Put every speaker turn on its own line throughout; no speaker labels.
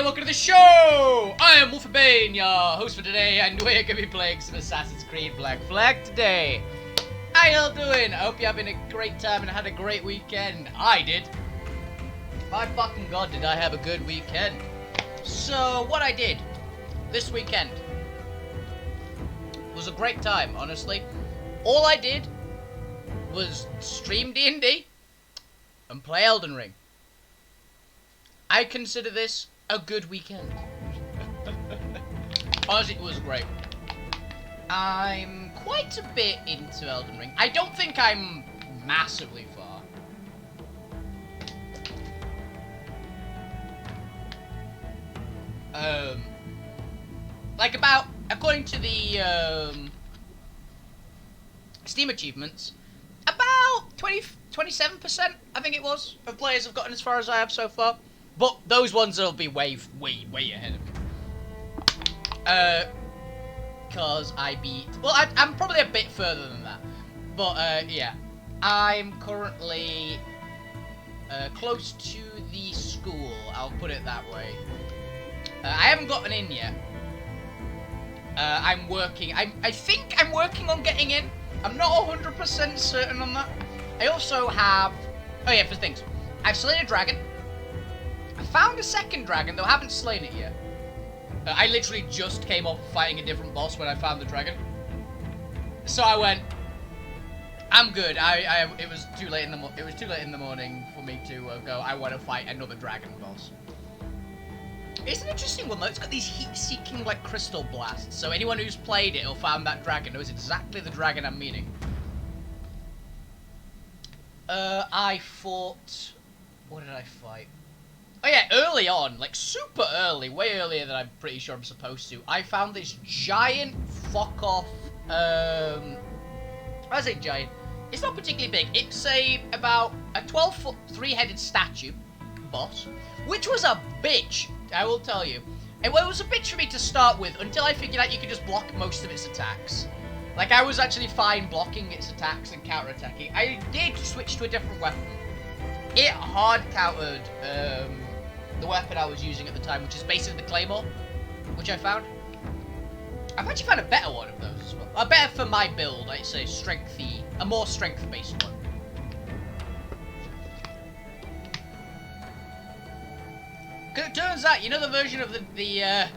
welcome to the show! I am Wolfie, your host for today, and we're going to be playing some Assassin's Creed Black Flag today. How y'all doing? I hope you're having a great time and had a great weekend. I did. My fucking god, did I have a good weekend. So, what I did this weekend was a great time, honestly. All I did was stream D&D and play Elden Ring. I consider this a good weekend. Honestly, it was great. I'm quite a bit into Elden Ring. I don't think I'm massively far. Like about, according to the Steam achievements, about 27%, I think it was, of players have gotten as far as I have so far. But those ones will be way ahead of me. Cause I beat... Well, I'm probably a bit further than that. But, yeah. I'm currently close to the school, I'll put it that way. I haven't gotten in yet. I'm working... I think I'm working on getting in. I'm not 100% certain on that. I also have... Oh yeah, for things. I've slain a dragon. I found a second dragon, though I haven't slain it yet. I literally just came off fighting a different boss when I found the dragon. So I went, I'm good. It was too late in the morning for me to go. I want to fight another dragon boss. It's an interesting one though. It's got these heat-seeking like crystal blasts. So anyone who's played it or found that dragon knows exactly the dragon I'm meaning. I fought. What did I fight? Oh yeah, early on, like super early, way earlier than I'm pretty sure I'm supposed to, I found this giant fuck-off, I say giant, it's not particularly big, it's about a 12-foot, 3-headed statue boss, which was a bitch, I will tell you. And well, it was a bitch for me to start with, until I figured out you could just block most of its attacks. Like, I was actually fine blocking its attacks and counter-attacking. I did switch to a different weapon. It hard countered, the weapon I was using at the time, which is basically the claymore, which I found. I've actually found a better one of those as well. A better for my build, I'd say a more strength-based one. Because it turns out, you know the version of the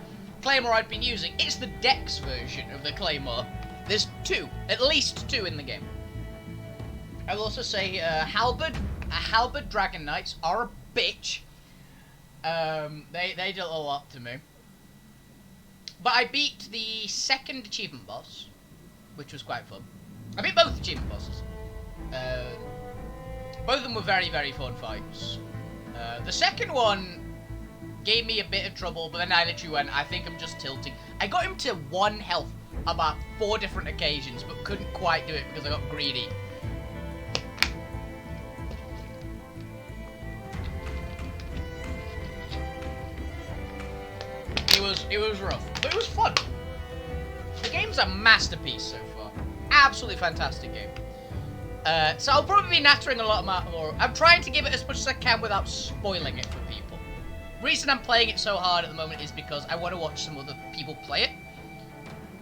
claymore I'd been using? It's the Dex version of the claymore. There's at least two in the game. I will also say halberd dragon knights are a bitch. They did a lot to me. But I beat the second achievement boss, which was quite fun. I beat both achievement bosses. Both of them were very fun fights. The second one gave me a bit of trouble, but then I literally went, I think I'm just tilting. I got him to 1 health about 4 different occasions, but couldn't quite do it because I got greedy. It was rough, but it was fun. The game's a masterpiece so far. Absolutely fantastic game. So I'll probably be nattering a lot more. I'm trying to give it as much as I can without spoiling it for people. The reason I'm playing it so hard at the moment is because I want to watch some other people play it.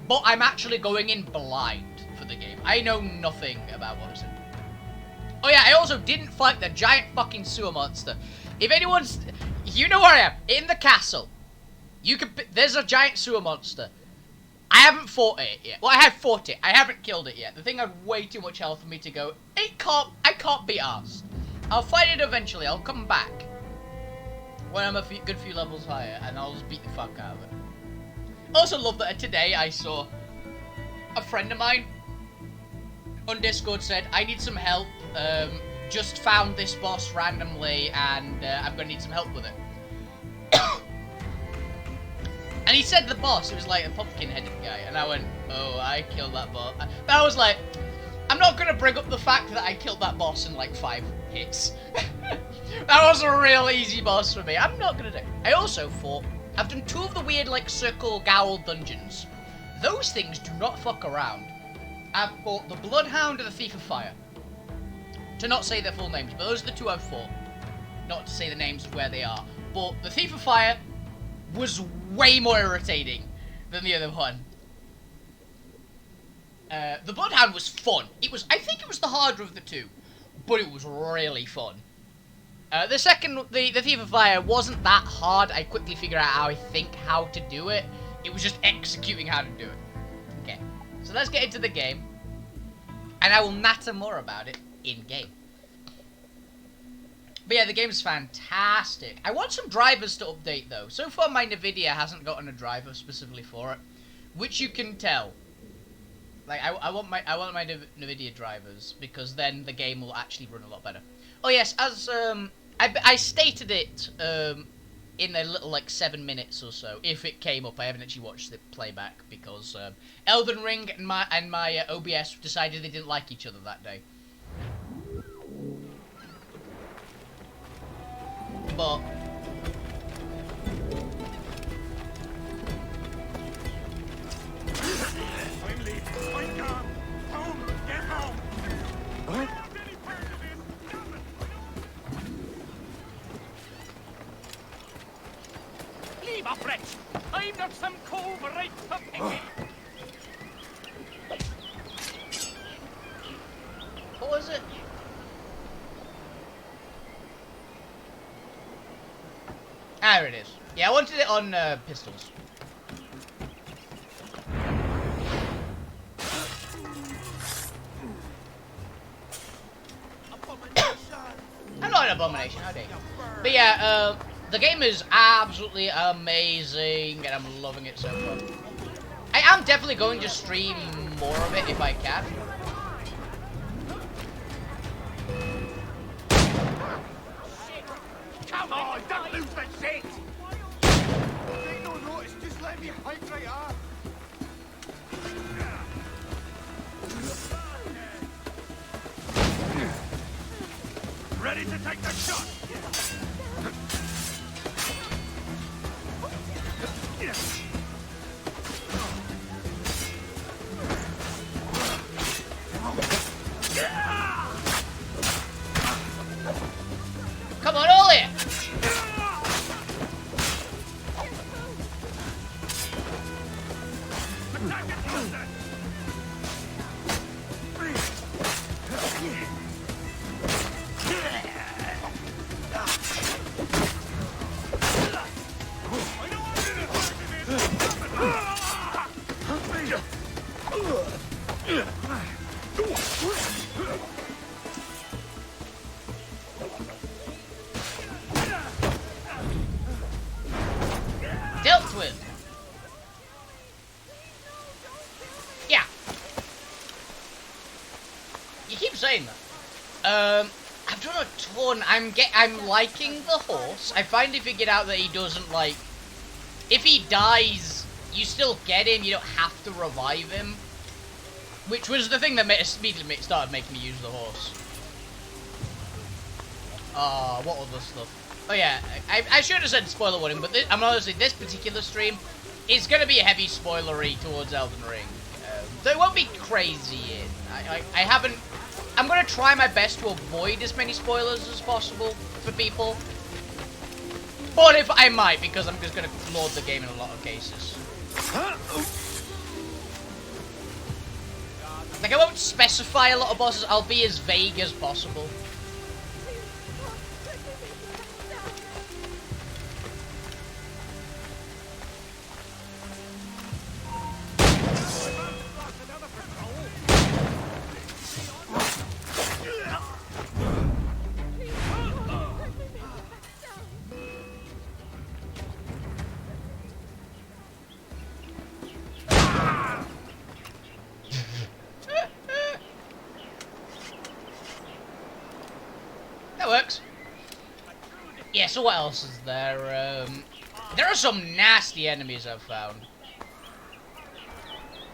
But I'm actually going in blind for the game. I know nothing about what's in it. Oh yeah, I also didn't fight the giant fucking sewer monster. If anyone's... You know where I am. In the castle. There's a giant sewer monster. I haven't fought it yet. Well, I have fought it. I haven't killed it yet. The thing had way too much health for me to go. I can't be arsed. I'll fight it eventually. I'll come back when I'm a good few levels higher, and I'll just beat the fuck out of it. I also love that today I saw a friend of mine on Discord said, I need some help. Just found this boss randomly, and I'm gonna need some help with it. And he said the boss, it was like a pumpkin-headed guy, and I went, oh, I killed that boss. But I was like, I'm not going to bring up the fact that I killed that boss in like 5 hits. That was a real easy boss for me. I'm not going to do it. I also fought, I've done 2 of the weird like circle gowl dungeons. Those things do not fuck around. I've fought the Bloodhound and the Thief of Fire. To not say their full names, but those are the 2 I've fought. Not to say the names of where they are. But the Thief of Fire was way more irritating than the other one. The Bloodhound was fun. I think it was the harder of the two, but it was really fun. The Thief of Fire wasn't that hard. I quickly figured out how to do it. It was just executing how to do it. Okay, so let's get into the game, and I will natter more about it in-game. But yeah, the game's fantastic. I want some drivers to update, though. So far, my NVIDIA hasn't gotten a driver specifically for it, which you can tell. Like, I want my NVIDIA drivers, because then the game will actually run a lot better. Oh yes, as I stated it in a little, like, 7 minutes or so, if it came up. I haven't actually watched the playback because Elden Ring and my OBS decided they didn't like each other that day. But
What?
Leave off, wretch! I'm not some cove right for picking.
what was it? Ah, there it is. Yeah, I wanted it on pistols. I'm not an abomination, how dare you. But yeah, the game is absolutely amazing, and I'm loving it so far. I am definitely going to stream more of it if I can.
Come on, don't lose the shit!
Take no notice, just let me hike right up.
Ready to take the shot!
Come on, all in!
Attack it closer!
Dealt with. Yeah. You keep saying that. I've done a ton. I'm liking the horse. I find if you get out that he doesn't, like, if he dies, you still get him. You don't have to revive him, which was the thing that immediately started making me use the horse. What other stuff? Oh yeah, I should have said spoiler warning, but I'm honestly, this particular stream is going to be heavy spoilery towards Elden Ring. So it won't be crazy. I haven't. I'm going to try my best to avoid as many spoilers as possible for people. But if I might, because I'm just going to lord the game in a lot of cases. Like, I won't specify a lot of bosses. I'll be as vague as possible. That works. Yeah, so what else is there? There are some nasty enemies I've found.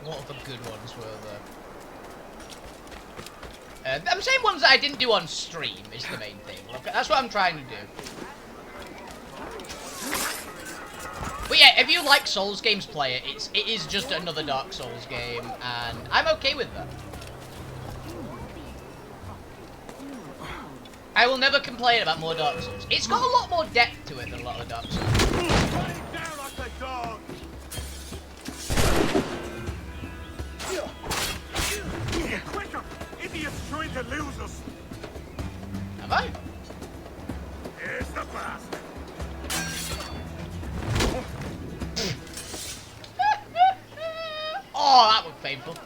What other good ones were there? I'm saying ones that I didn't do on stream is the main thing. Look, that's what I'm trying to do. But yeah, if you like Souls games, play it. It is just another Dark Souls game, and I'm okay with that. I will never complain about more Dark Souls. It's got a lot more depth to it than a lot of Dark Souls.
dog. Quicker! Idiot's trying to lose us.
Have I?
Here's the bastard.
Oh, that was painful.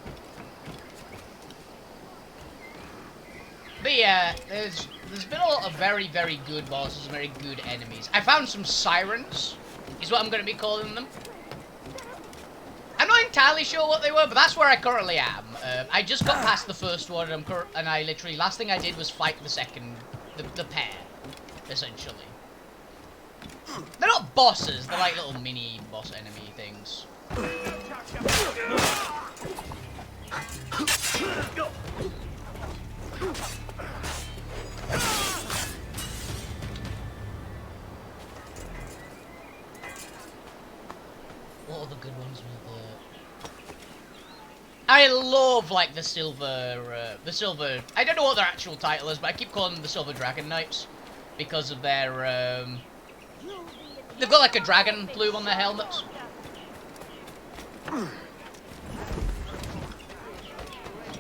But yeah, there's been a lot of very, very good bosses and very good enemies. I found some sirens, is what I'm going to be calling them. I'm not entirely sure what they were, but that's where I currently am. I just got past the first one, and I literally, last thing I did was fight the second, the pair, essentially. They're not bosses, they're like little mini boss enemy things. What are the good ones with I love like the silver, I don't know what their actual title is, but I keep calling them the Silver Dragon Knights because of their, they've got like a dragon plume on their helmets.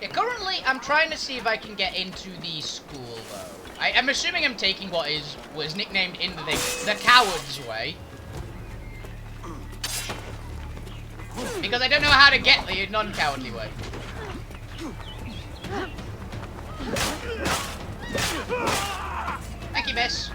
Yeah, currently I'm trying to see if I can get into the school though. I'm assuming I'm taking what was nicknamed in the thing, the Coward's Way. Because I don't know how to get the non-cowardly way. Thank you, miss.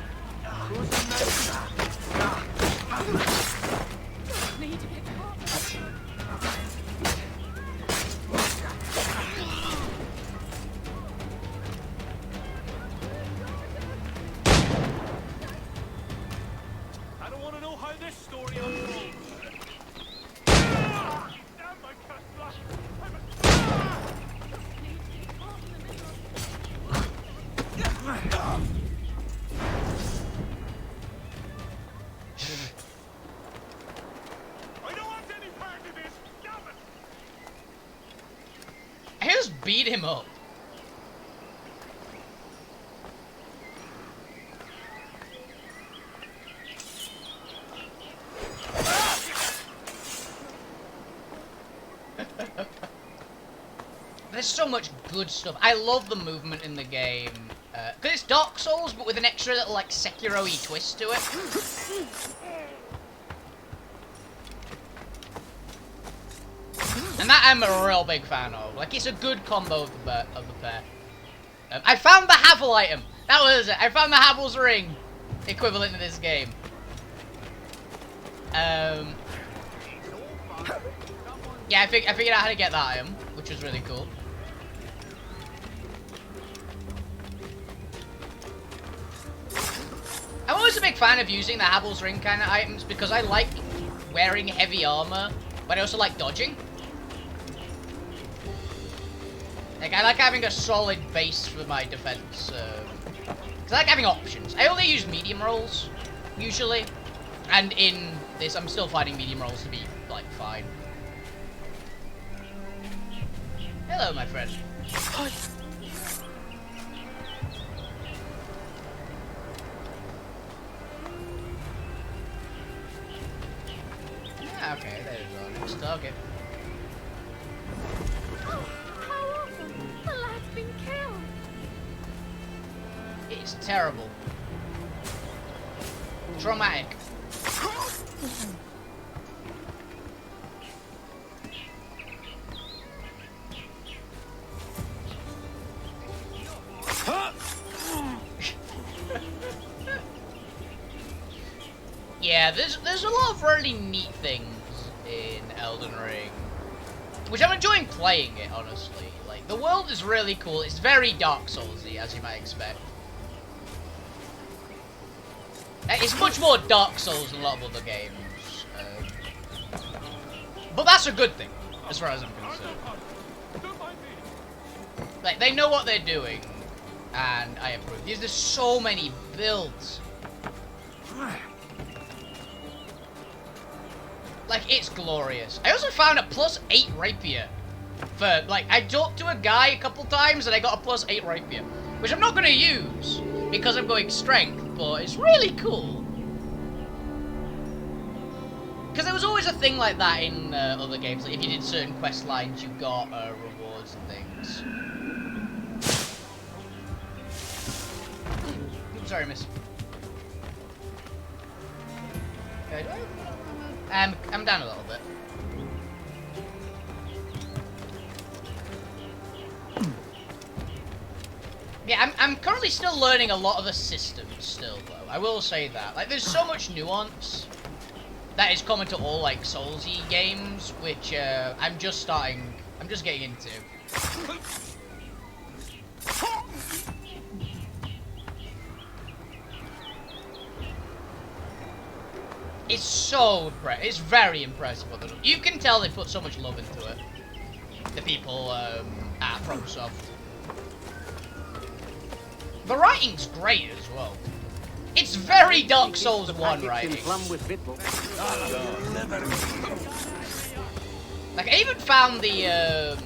I don't want to know how this story unfolds.
I just beat him up. There's so much good stuff. I love the movement in the game. Because it's Dark Souls, but with an extra little, like, Sekiro-y twist to it. And that I'm a real big fan of. Like, it's a good combo of the pair. I found the Havel item. That was it. I found the Havel's ring. Equivalent to this game. Yeah, I figured out how to get that item, which was really cool. I'm always a big fan of using the Havel's ring kind of items because I like wearing heavy armor, but I also like dodging. Like, I like having a solid base for my defense. Cause I like having options. I only use medium rolls, usually. And in this, I'm still finding medium rolls to be, like, fine. Hello, my friend. Hi. Yeah, okay, there's our next target. It's terrible. Traumatic. Yeah, there's a lot of really neat things in Elden Ring, which I'm enjoying playing it, honestly. Like, the world is really cool. It's very Dark Souls-y, as you might expect. It's much more Dark Souls than a lot of other games. But that's a good thing, as far as I'm concerned. Like, they know what they're doing, and I approve. There's so many builds. Like, it's glorious. I also found a +8 rapier. For, like, I talked to a guy a couple times, and I got a +8 rapier. Which I'm not going to use, because I'm going strength, but it's really cool. Because there was always a thing like that in other games. Like if you did certain quest lines, you got rewards and things. Oops, sorry, miss. Okay, I'm down a little bit. Yeah, I'm currently still learning a lot of the systems still, though. I will say that. Like, there's so much nuance that is common to all, like, Soulsy games, which, I'm just getting into. It's very impressive. You can tell they put so much love into it. The people, at FromSoft. The writing's great as well. It's very Dark Souls 1 writing. Like, I even found the,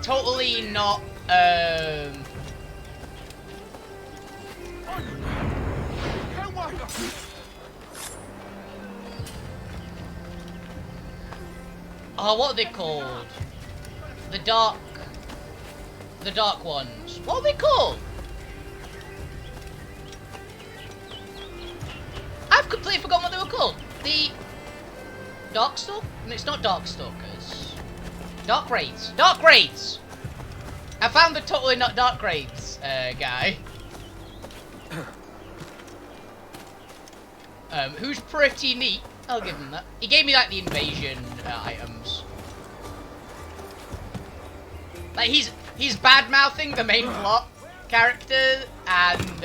totally not, oh, what are they called? The dark ones. What are they called? I've completely forgotten what they were called. The Darkstalk? No, it's not Darkstalkers. Dark Raids. Dark Raids! I found the totally not Dark Raids guy. Who's pretty neat. I'll give him that. He gave me like the invasion items. Like he's bad mouthing the main plot character and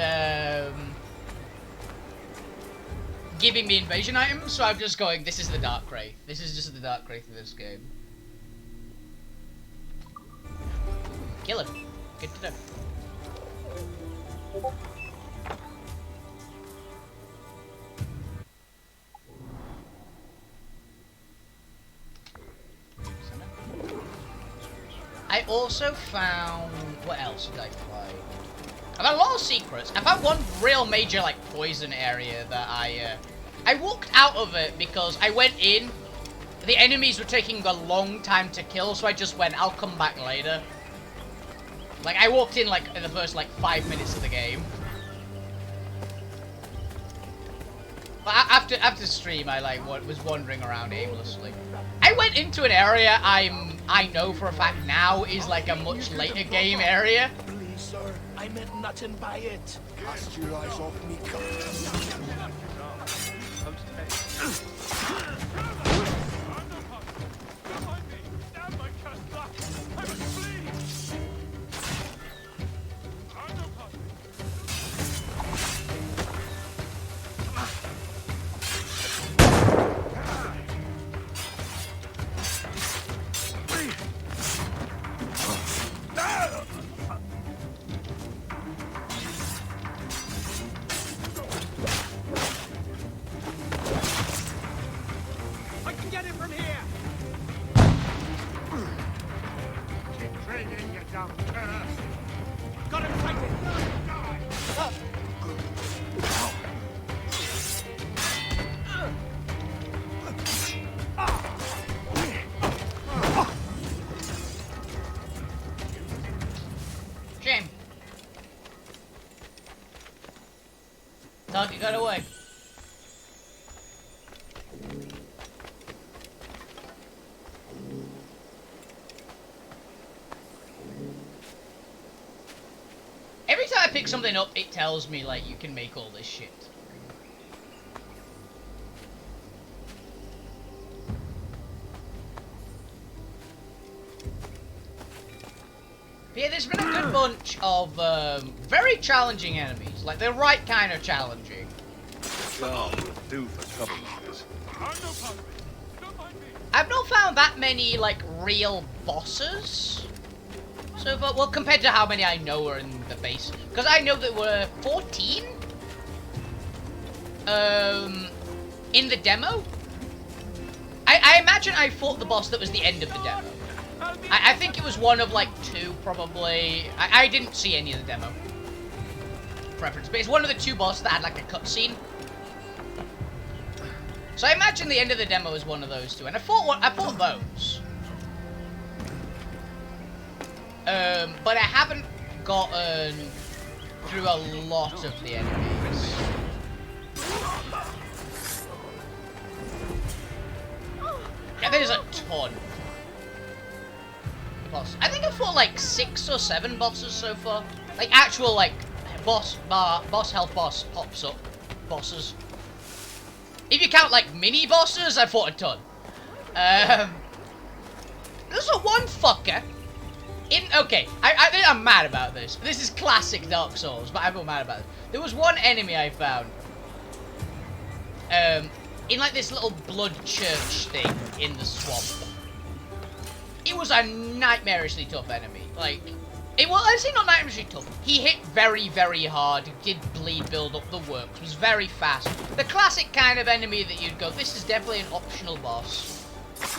giving me invasion items, so I'm just going, this is the Dark Wraith. This is just the Dark Wraith of this game. Kill him. Good to know. I also found... What else did I find? I found a lot of secrets. I found one real major, like, poison area that I walked out of it because I went in. The enemies were taking a long time to kill, so I just went, I'll come back later. Like, I walked in, like, in the first, like, 5 minutes of the game. But after stream, I, like, was wandering around aimlessly. I went into an area I know for a fact now is, like, a much later game area.
Please, sir, I meant nothing by it. Cast your eyes off me,
Shame. Target got away. Every time I pick something up, it tells me, like, you can make all this shit. But yeah, there's been a good bunch of very challenging enemies. Like, the right kind of challenging.
do for troublers.
I've not found that many, like, real bosses so far. Well, compared to how many I know are in the base. Because I know there were 14 in the demo. I imagine I fought the boss that was the end of the demo. I think it was one of, like, 2, probably. I didn't see any of the demo preference, but it's one of the 2 bosses that had, like, a cutscene. So I imagine the end of the demo is one of those two, and I fought those. But I haven't gotten through a lot of the enemies. Yeah, there's a ton. Boss. I think I fought like 6 or 7 bosses so far. Like actual like boss health boss pops up bosses. If you count like mini bosses, I fought a ton. There's a one fucker. Okay, I think I'm mad about this. This is classic Dark Souls, but I'm not mad about it. There was one enemy I found. In like this little blood church thing in the swamp. It was a nightmarishly tough enemy. Like, it was actually not nightmarishly tough. He hit very, very hard. Did bleed build up the works. Was very fast. The classic kind of enemy that you'd go, this is definitely an optional boss.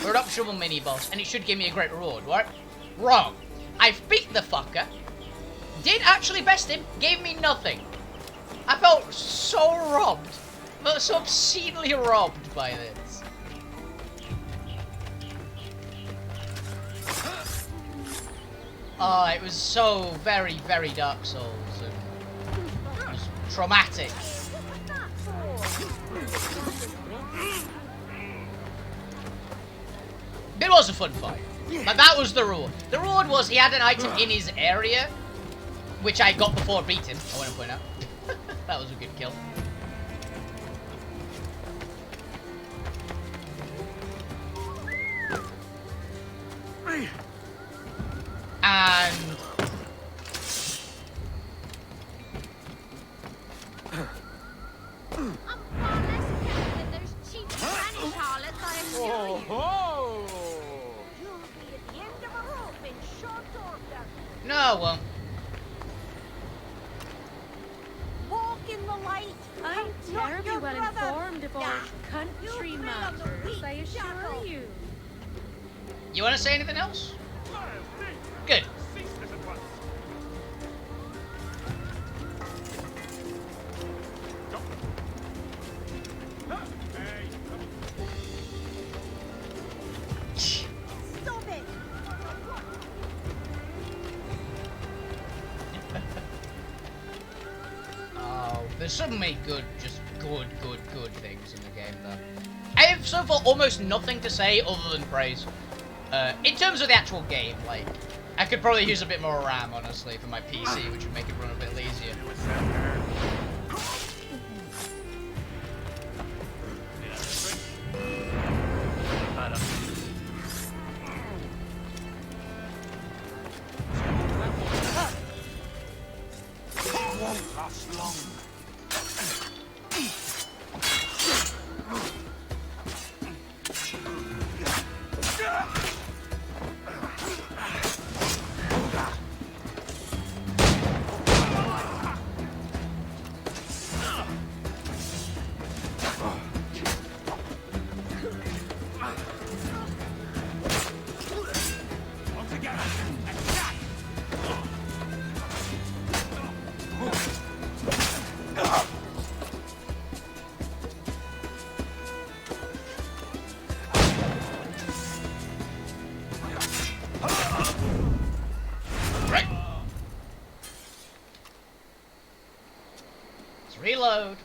Or an optional mini boss, and it should give me a great reward, right? Wrong. I've beat the fucker. Did actually best him. Gave me nothing. I felt so robbed. So obscenely robbed by this. Oh, it was so very, very Dark Souls, and it was traumatic. It was a fun fight. But that was the reward. The reward was he had an item in his area, which I got before I beat him, I want to point out. That was a good kill. And no, I won't.
Walk in the light.
I'm terribly well informed of all country matters, I assure you.
You want to say anything else? Good.
Stop it.
Oh, there's so many good things in the game, though. I have so far almost nothing to say other than praise. In terms of the actual game, like, I could probably use a bit more RAM, honestly, for my PC, which would make it run a bit easier.
Won't last long.
Reload.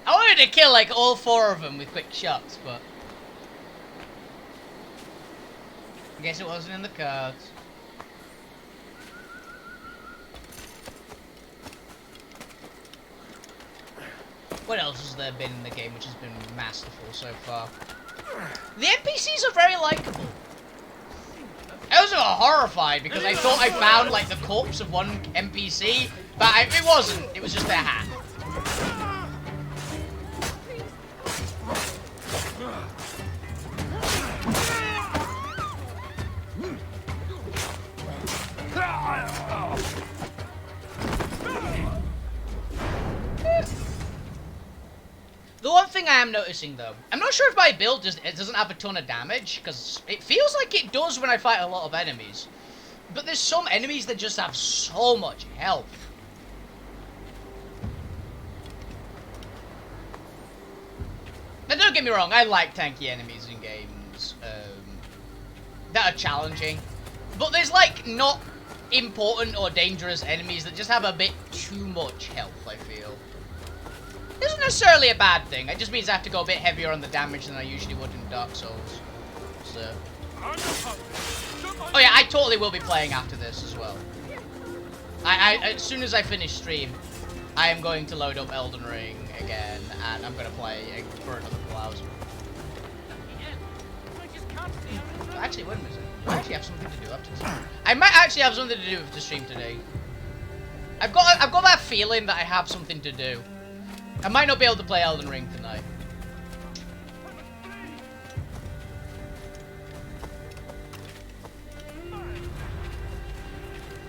I wanted to kill like all 4 of them with quick shots, but I guess it wasn't in the cards. What else has there been in the game which has been masterful so far? The NPCs are very likable. I was horrified because I thought I found like the corpse of one NPC, but it wasn't. It was just their hat. The one thing I am noticing though, I'm not sure if my build it doesn't have a ton of damage, because it feels like it does when I fight a lot of enemies. But there's some enemies that just have so much health. Now don't get me wrong, I like tanky enemies in games that are challenging. But there's like not important or dangerous enemies that just have a bit too much health, I feel. This isn't necessarily a bad thing, it just means I have to go a bit heavier on the damage than I usually would in Dark Souls. So. Oh yeah, I totally will be playing after this as well. As soon as I finish stream, I am going to load up Elden Ring again, and I'm going to play for another couple hours. Actually, wait a minute. I actually have something to do after this. I might actually have something to do with the stream today. I've got that feeling that I have something to do. I might not be able to play Elden Ring tonight.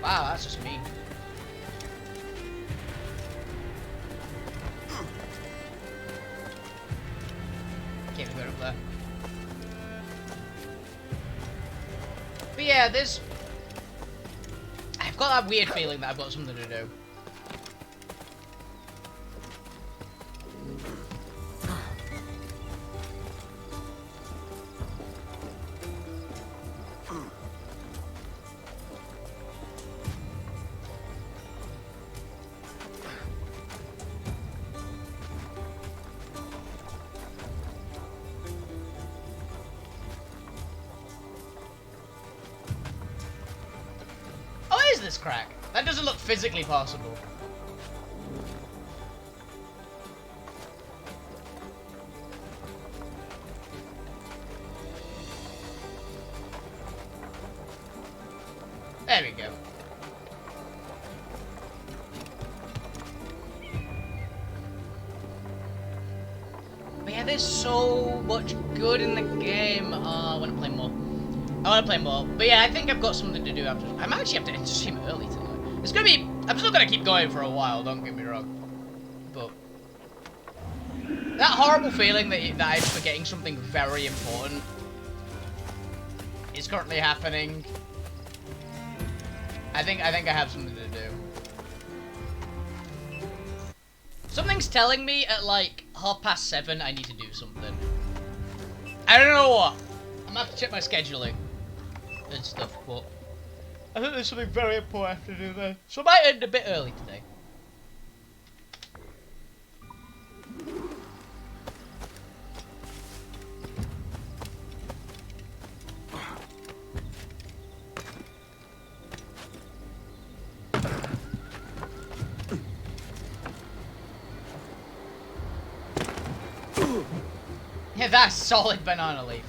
Wow, that's just mean. Can't go up there. But yeah, I've got that weird feeling that I've got something to do. This crack. That doesn't look physically possible. There we go. But yeah, there's so much good in the game. I want to play more. I want to play more, but yeah, I think I've got something to do after. I might actually have to end stream early tonight. It's gonna be. I'm still gonna keep going for a while. Don't get me wrong, but that horrible feeling that I'm forgetting something very important is currently happening. I think I have something to do. Something's telling me at like 7:30 I need to do something. I don't know what. I'm gonna have to check my scheduling and stuff, but I think there's something very important I have to do there. So I might end a bit early today. Yeah, that's solid banana leaf.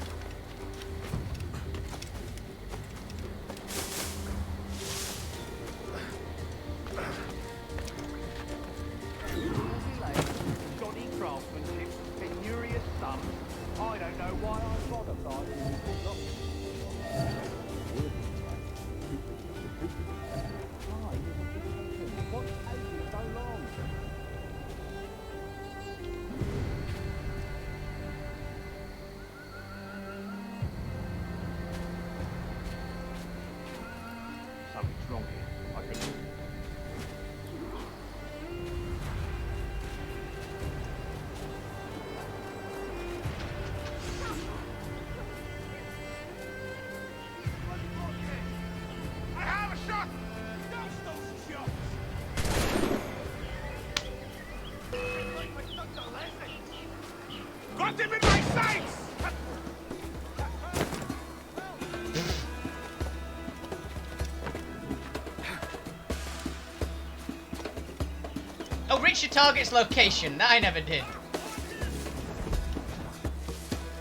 Got him in my sights!
Oh, reach your target's location. That I never did.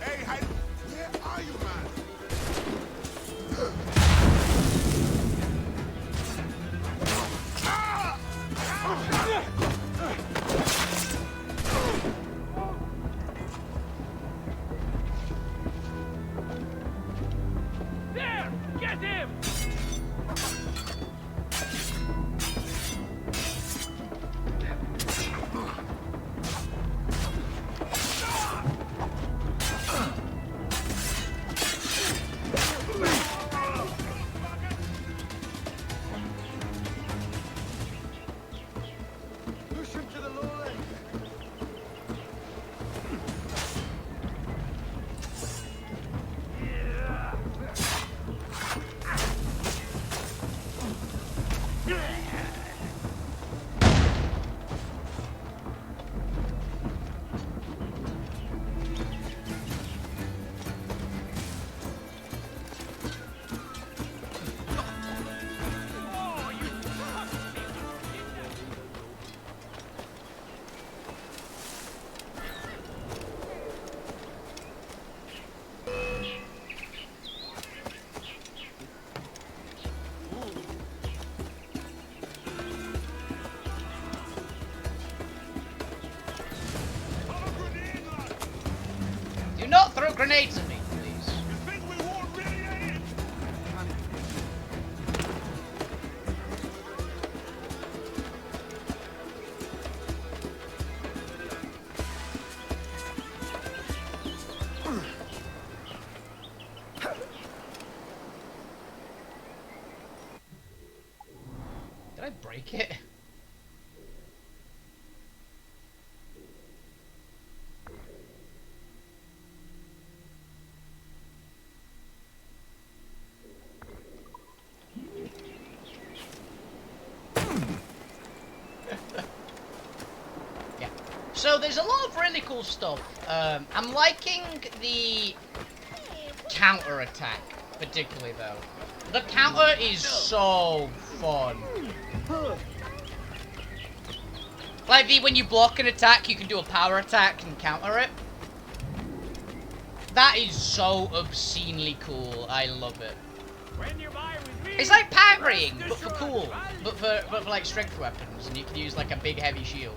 Hey, where are you, man?
There! Get him!
grenades at me, please.
You think we won't really in?
Did I break it? Yeah. So there's a lot of really cool stuff. I'm liking the counter attack, particularly though. The counter is so fun. Like when you block an attack, you can do a power attack and counter it. That is so obscenely cool. I love it.
When you buy with me,
It's like parrying, but for cool. But for like strength weapons, and you can use like a big heavy shield.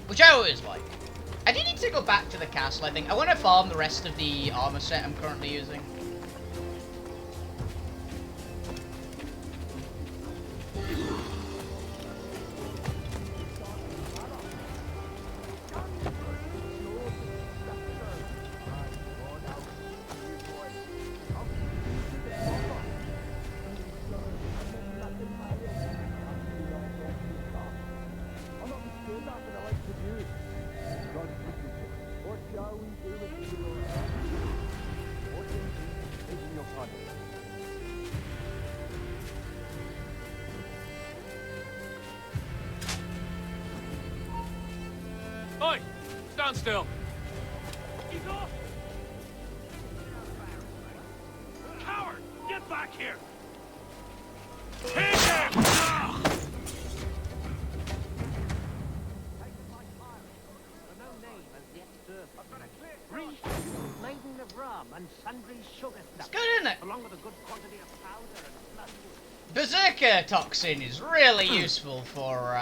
Which I always like. I do need to go back to the castle, I think. I want to farm the rest of the armor set I'm currently using.
Oi! Stand still. He's off. Coward! Get back here! Take him!
Maiden of rum and sundry sugar
It's
stuff,
good, isn't it?
along with a good quantity of powder and blood.
Berserker toxin is really useful for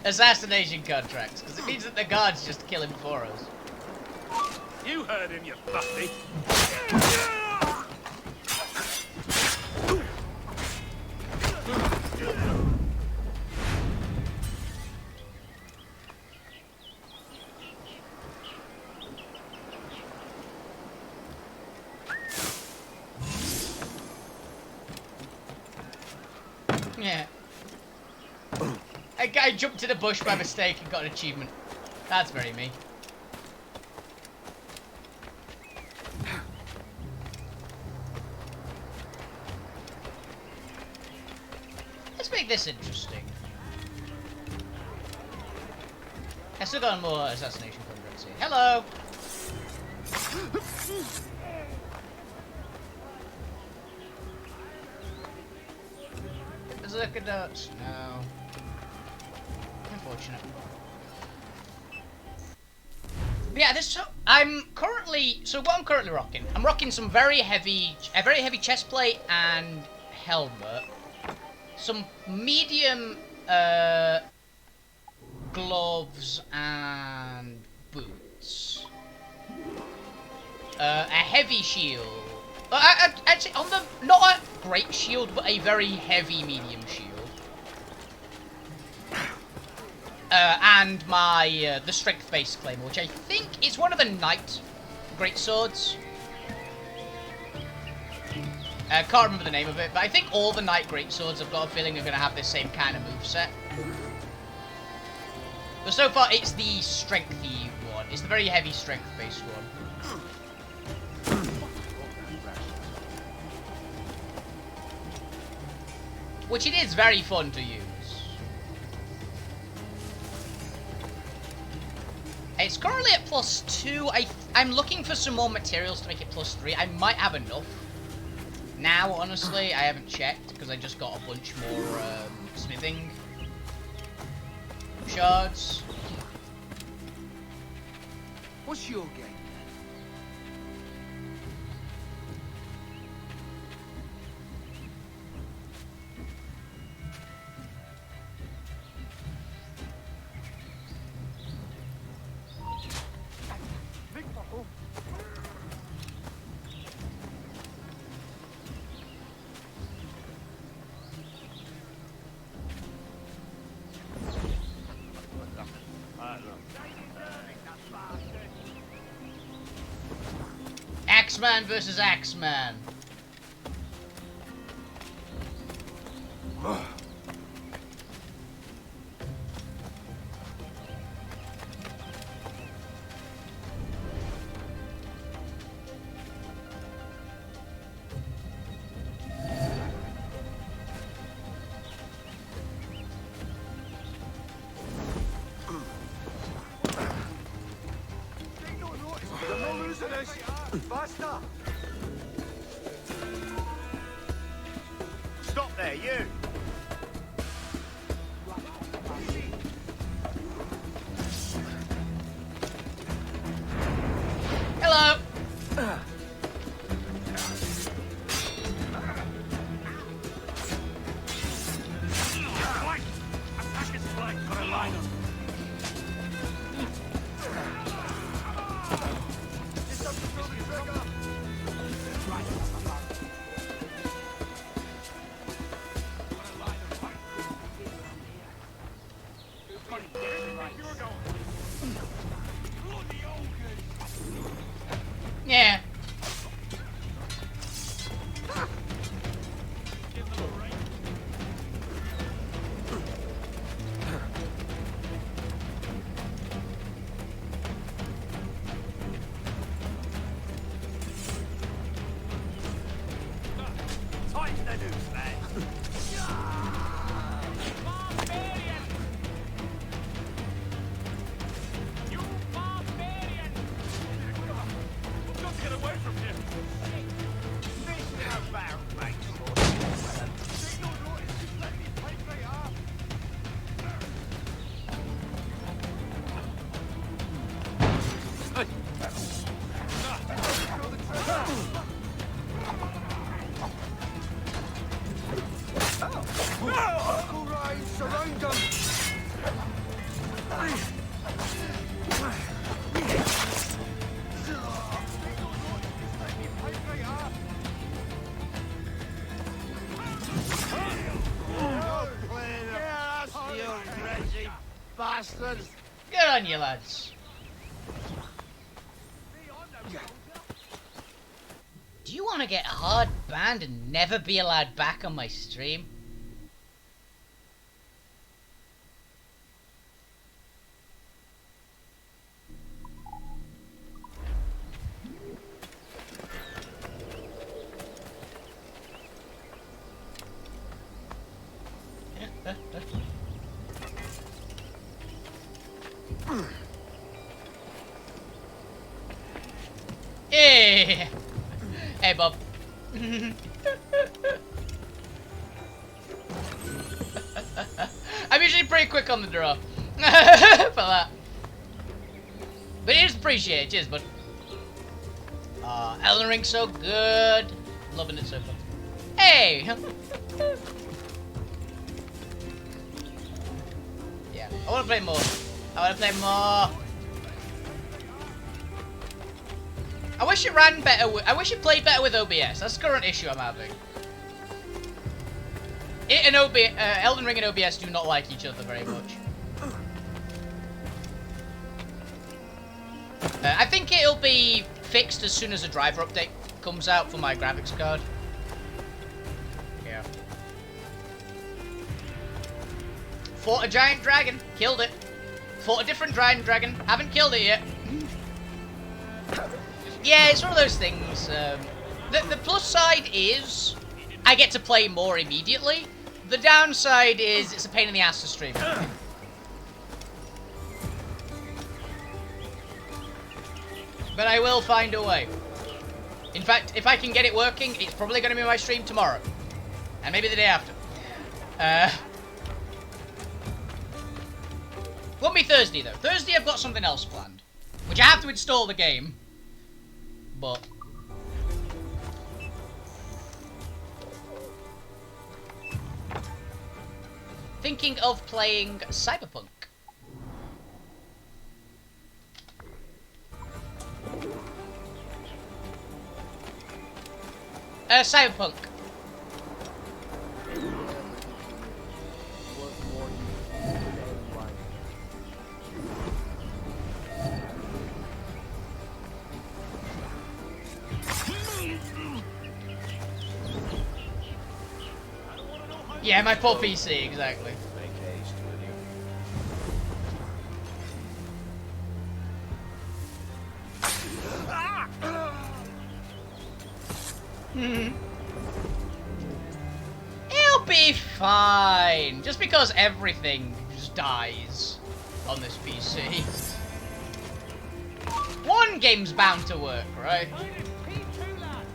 assassination contracts, because it means that the guards just kill him for us.
You heard him, you busty.
Yeah. I jumped in a bush by mistake and got an achievement. That's very me. Let's make this interesting. I still got more assassination contracts here. Hello! Berserker darts? No. Unfortunate. But yeah, this what I'm currently rocking. I'm rocking some a very heavy chest plate and helmet. Some medium gloves and boots. A heavy shield. Actually, on the not a great shield, but a very heavy medium shield. And my the strength-based claymore, which I think is one of the knight greatswords. I can't remember the name of it, but I think all the knight greatswords, I've got a feeling, are going to have the same kind of moveset. But so far, it's the strengthy one. It's the very heavy strength-based one. Which it is very fun to use. It's currently at +2. I'm looking for some more materials to make it +3. I might have enough. Now, honestly, I haven't checked because I just got a bunch more smithing shards.
What's your game?
Axeman versus Axeman.
Faster! Stop there, you!
Hello.
Attack is flank for a line.
Yeah.
Tighten the noose, lad!
Barbarian! You barbarian! I've got to get away from here.
This is how battle makes. Signal notice, just let me take me up. All right, surround them. Bastards!
Good on you, lads. Do you want to get hard banned and never be allowed back on my stream? Hey! Hey, Bob. I'm usually pretty quick on the draw. For that. But it is appreciated, cheers, bud. Elden Ring's so good. Loving it so far. Hey! Yeah, I want to play more. I want to play more. I wish it ran better. I wish it played better with OBS. That's the current issue I'm having. It and Elden Ring and OBS do not like each other very much. I think it'll be fixed as soon as a driver update comes out for my graphics card. Yeah. Fought a giant dragon, killed it. Fought a different giant dragon, haven't killed it yet. Yeah, it's one of those things. The plus side is I get to play more immediately. The downside is it's a pain in the ass to stream. But I will find a way. In fact, if I can get it working, it's probably going to be my stream tomorrow. And maybe the day after. Won't be Thursday, though. Thursday I've got something else planned. Which I have to install the game. But... thinking of playing Cyberpunk. Cyberpunk. Yeah, my poor PC, exactly.
Make haste, will you?
It'll be fine. Just because everything just dies on this PC. One game's bound to work, right?
Find it, P2, lad.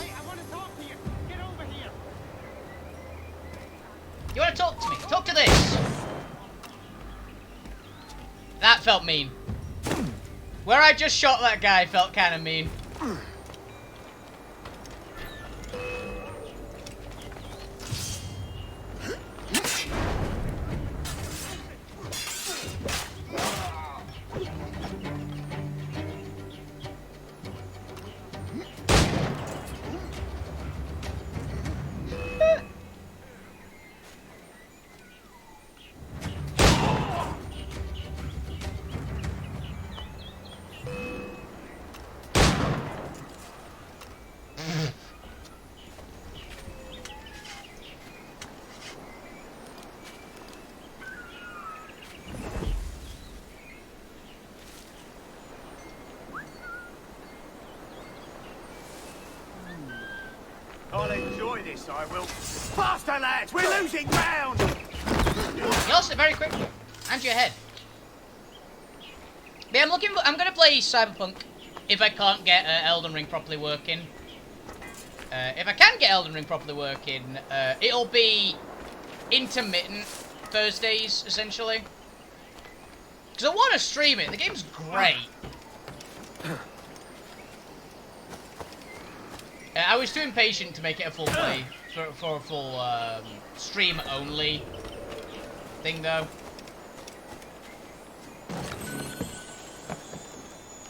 Hey, I want to talk to you. Get over here.
You want to talk to me? Talk to this. That felt mean. Where I just shot that guy felt kind of mean.
I'll enjoy this, I will. Faster, lads! We're losing ground!
You lost it very quickly. And your head. Yeah, I'm gonna play Cyberpunk if I can't get Elden Ring properly working. If I can get Elden Ring properly working, it'll be intermittent Thursdays, essentially. Because I want to stream it. The game's great. I was too impatient to make it a full play for a full stream only thing, though.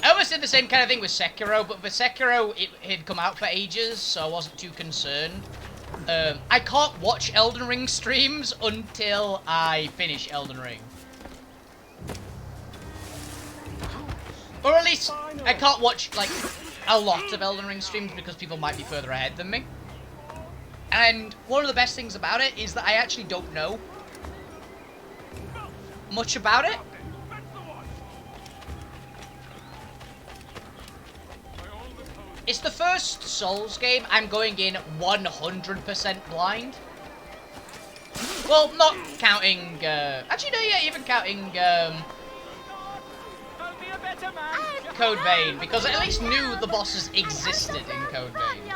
I almost did the same kind of thing with Sekiro, but with Sekiro, it had come out for ages, so I wasn't too concerned. I can't watch Elden Ring streams until I finish Elden Ring. Or at least, I can't watch, like, a lot of Elden Ring streams because people might be further ahead than me. And one of the best things about it is that I actually don't know much about it. It's the first Souls game I'm going in 100% blind. Well, not counting, actually no, yeah, even counting, Code Vein, because I at least knew the bosses existed in Code Vein.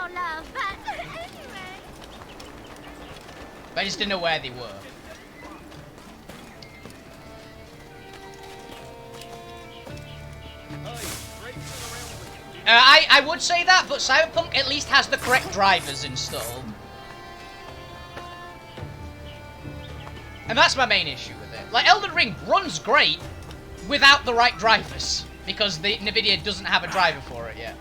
But I just didn't know where they were. I would say that, but Cyberpunk at least has the correct drivers installed. And that's my main issue with it. Like, Elden Ring runs great without the right drivers, because the NVIDIA doesn't have a driver for it yet.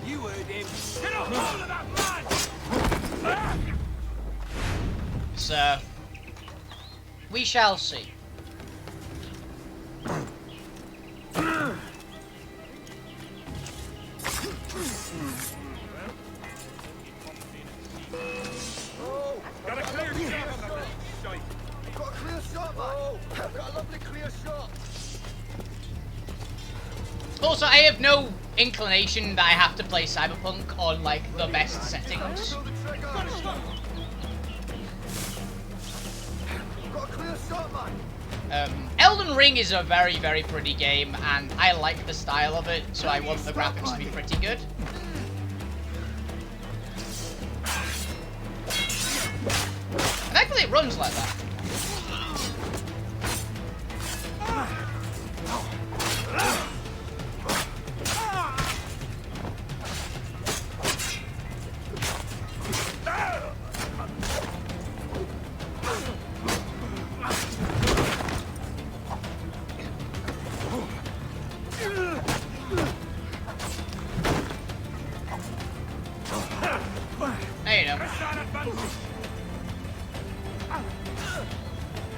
You heard him.
Get a hold of that man!
So, we shall see.
Got a clear shot on the site.
Got a clear shot, man. I've got a lovely clear shot.
Also, I have no inclination that I have to play Cyberpunk on, like, the best settings.
Pull the trigger. Got a clear shot, man.
Elden Ring is a very, very pretty game, and I like the style of it, so I want the graphics to be pretty good. And actually, it runs like that. There you go.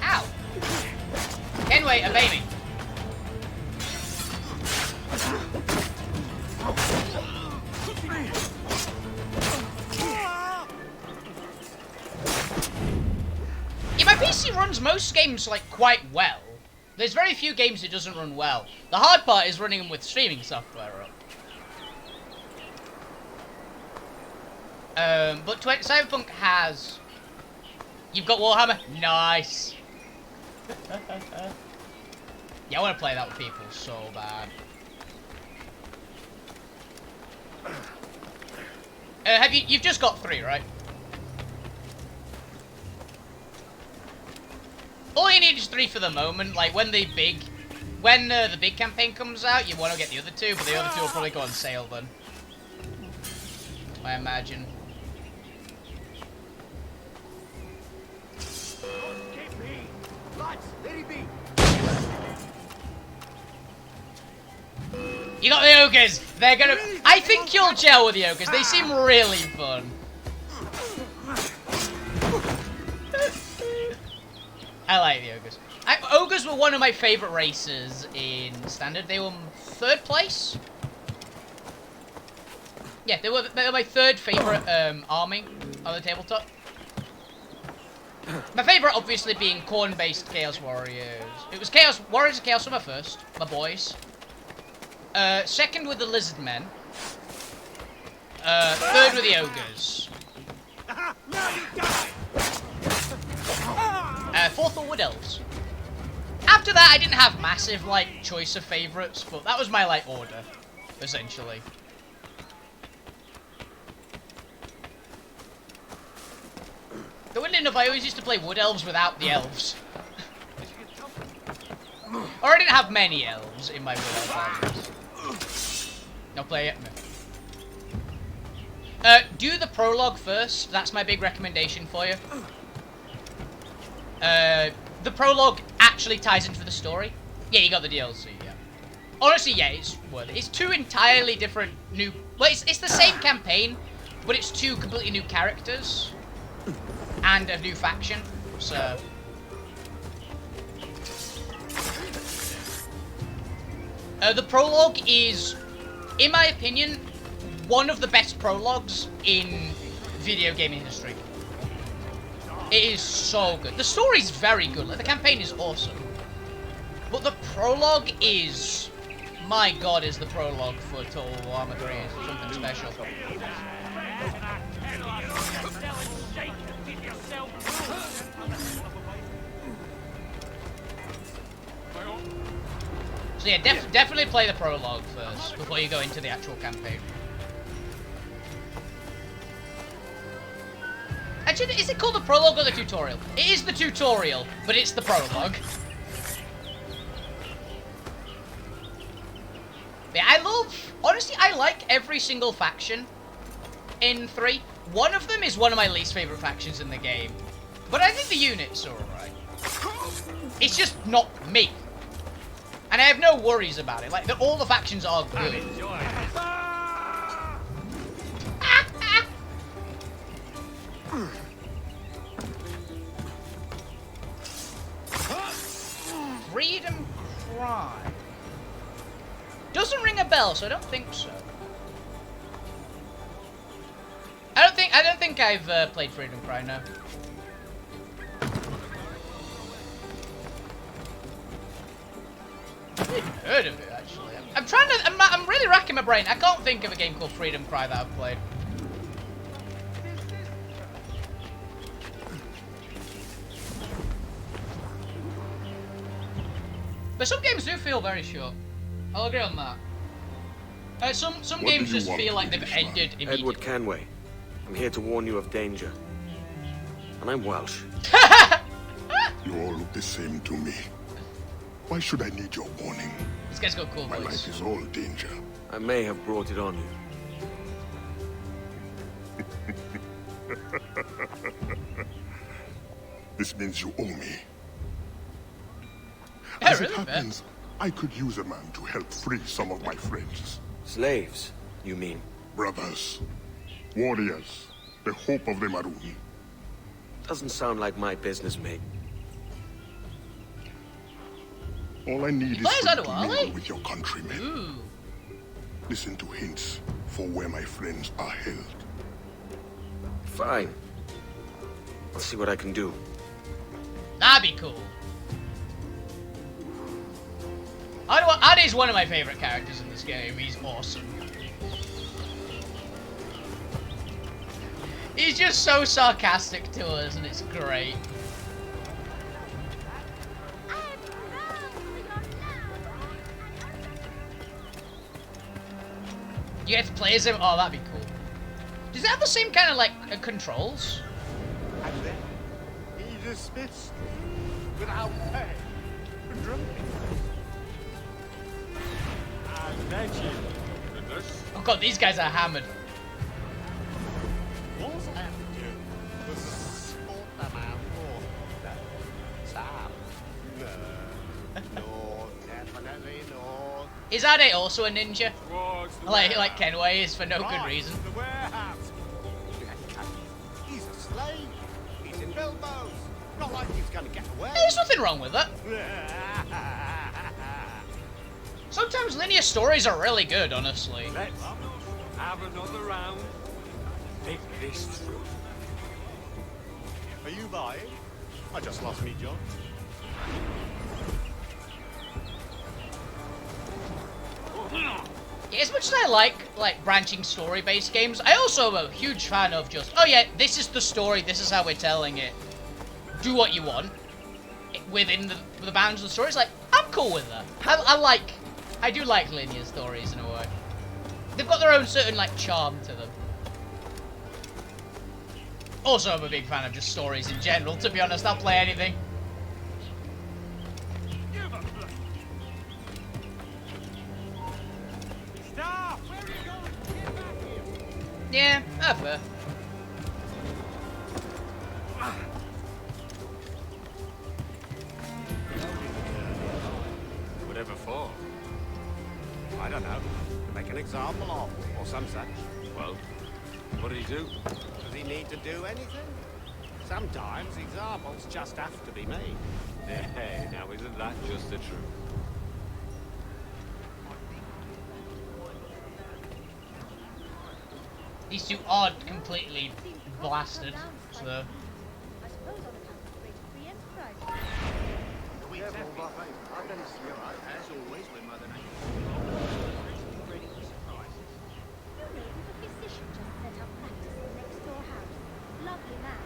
Ow! Kenway, obey me. most games like quite well. There's very few games it doesn't run well. The hard part is running them with streaming software up. But Cyberpunk has... You've got Warhammer? Nice! Yeah, I want to play that with people so bad. You've just got 3, right? All you need is 3 for the moment. Like when the big campaign comes out, you want to get the other 2, but the other 2 will probably go on sale then. I imagine.
Get me! Lads, let it be!
You got the ogres. They're gonna. I think you'll gel with the ogres. They seem really fun. I like the ogres. Ogres were one of my favorite races in Standard. They were 3rd place. Yeah, they were my 3rd favorite army on the tabletop. My favorite, obviously, being corn-based Chaos Warriors. It was Warriors of Chaos Summer first, my boys. 2nd with the Lizard Men. 3rd with the Ogres. 4th were Wood Elves. After that, I didn't have massive, like, choice of favourites, but that was my, like, order, essentially. Weirdly enough, I always used to play Wood Elves without the Elves. Or I didn't have many Elves in my Wood Elf armies. No, play it. No. Do the prologue first. That's my big recommendation for you. The prologue actually ties into the story. Yeah, you got the DLC, yeah. Honestly, yeah, it's worth it. It's 2 entirely different new... Well, it's the same campaign, but it's 2 completely new characters. And a new faction, so... the prologue is, in my opinion, one of the best prologues in video gaming history. It is so good. The story's very good. Like, the campaign is awesome. But the prologue is... My god, is the prologue for Total Warhammer 3 is something special. So yeah, definitely play the prologue first before you go into the actual campaign. Actually, is it called the prologue or the tutorial? It is the tutorial, but it's the prologue. Yeah, honestly, I like every single faction in 3. One of them is one of my least favorite factions in the game. But I think the units are alright. It's just not me. And I have no worries about it. Like, all the factions are good. Freedom Cry. Doesn't ring a bell, so I don't think so. I don't think I've played Freedom Cry, no. I've heard of it, actually. I'm really racking my brain. I can't think of a game called Freedom Cry that I've played. But some games do feel very short. I'll agree on that. Some games just feel like they've ended immediately.
Edward Canway. I'm here to warn you of danger. And I'm Welsh.
You all look the same to me. Why should I need your warning?
This guy's got a cool
My
voice.
life is all danger.
I may have brought it on you.
This means you owe me.
Yeah,
As
really,
it happens, I could use a man to help free some of my friends.
Slaves, you mean?
Brothers, warriors, the hope of the Maroon.
Doesn't sound like my business, mate.
All I need is
plays
for you to
Adwale.
mingle with your countrymen.
Ooh.
Listen to hints for where my friends are held.
Fine. I'll see what I can do.
That'd be cool. Addy's one of my favourite characters in this game. He's awesome. He's just so sarcastic to us, and it's great. You get to play as him? Oh, that'd be cool. Does it have the same kind of, like, controls?
And then he dismissed without pay for drinking. And then goodness.
Oh god, these guys are hammered.
What's happened to you? The sport amount more. Sam. No, definitely no.
Is Addy also a ninja?
Towards the
Like
warehouse.
Kenway is for no good
Right,
reason.
The warehouse. He's a slave. He's in Bilbo's. Not like he's gonna get away.
There's nothing wrong with it. Sometimes linear stories are really good, honestly.
Let's have another round. Think this through. Are you buying? I just lost me job.
Yeah, as much as I like branching story-based games, I also am a huge fan of just, oh yeah, this is the story, this is how we're telling it. Do what you want within the bounds of the story. It's like, I'm cool with that. I do like linear stories in a way. They've got their own certain like charm to them. Also, I'm a big fan of just stories in general, to be honest. I'll play anything.
Stop! Where are you going? Get back here!
Yeah, fair.
Whatever for? I don't know. To make an example of, or some such.
Well, what did he do?
Does he need to do anything? Sometimes examples just have to be made.
Hey, now isn't that just the truth?
These two are completely blasted, so...
I suppose on account of great free enterprise.
As always, with Mother Nature.
You know, the physician just set up practice in the next door house. Lovely man,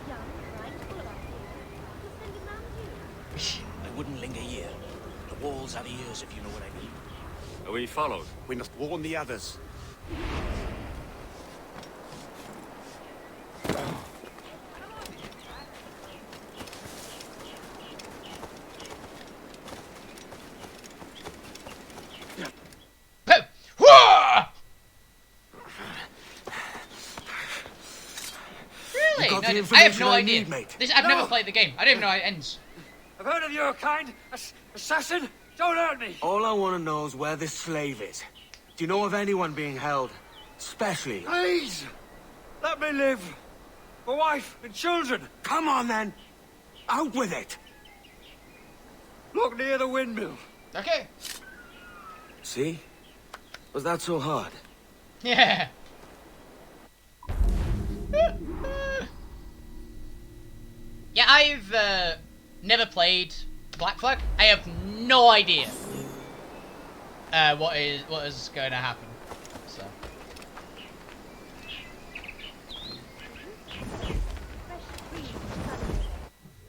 young, bright, full of ideas. Could send him round you.
I wouldn't linger here. The walls have ears, if you know what I mean.
Are we followed?
We must warn the others.
Really?
got the
I have
information
no
I
idea.
need, mate.
I've never played the game. I don't even know how it ends.
I've heard of your kind. Assassin, don't hurt me.
All I want to know is where this slave is. Do you know of anyone being held? Especially...
Please, let me live. My wife and children.
Come on, then! Out with it!
Look near the windmill.
Okay.
See? Was that so hard?
Yeah. Yeah, I've never played Black Flag. I have no idea what is going to happen. So.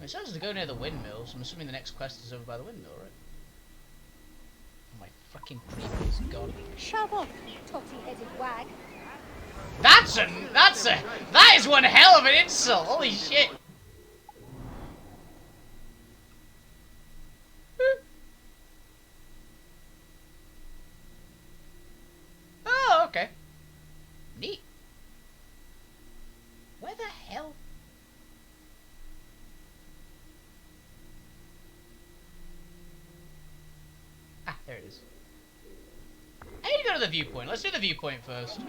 It says to go near the windmill, so I'm assuming the next quest is over by the windmill, right? Oh, my fucking preview is gone.
Shove off, totty-headed wag.
That is one hell of an insult. Holy shit. Oh, okay. Neat. Where the hell? Ah, there it is. I need to go to the viewpoint. Let's do the viewpoint first.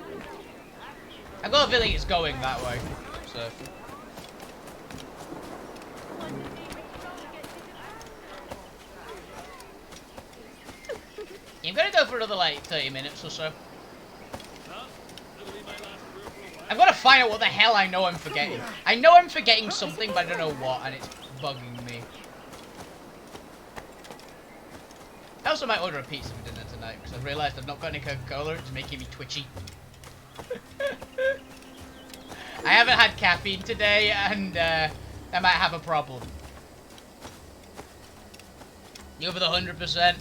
I've got a feeling it's going that way, so... I'm gonna go for another, like, 30 minutes or so. I've got to find out what the hell I know I'm forgetting. I know I'm forgetting something, but I don't know what, and it's bugging me. also might order a pizza for dinner tonight because I've realised I've not got any Coca-Cola. It's making me twitchy. I haven't had caffeine today, and I might have a problem. You over the 100%?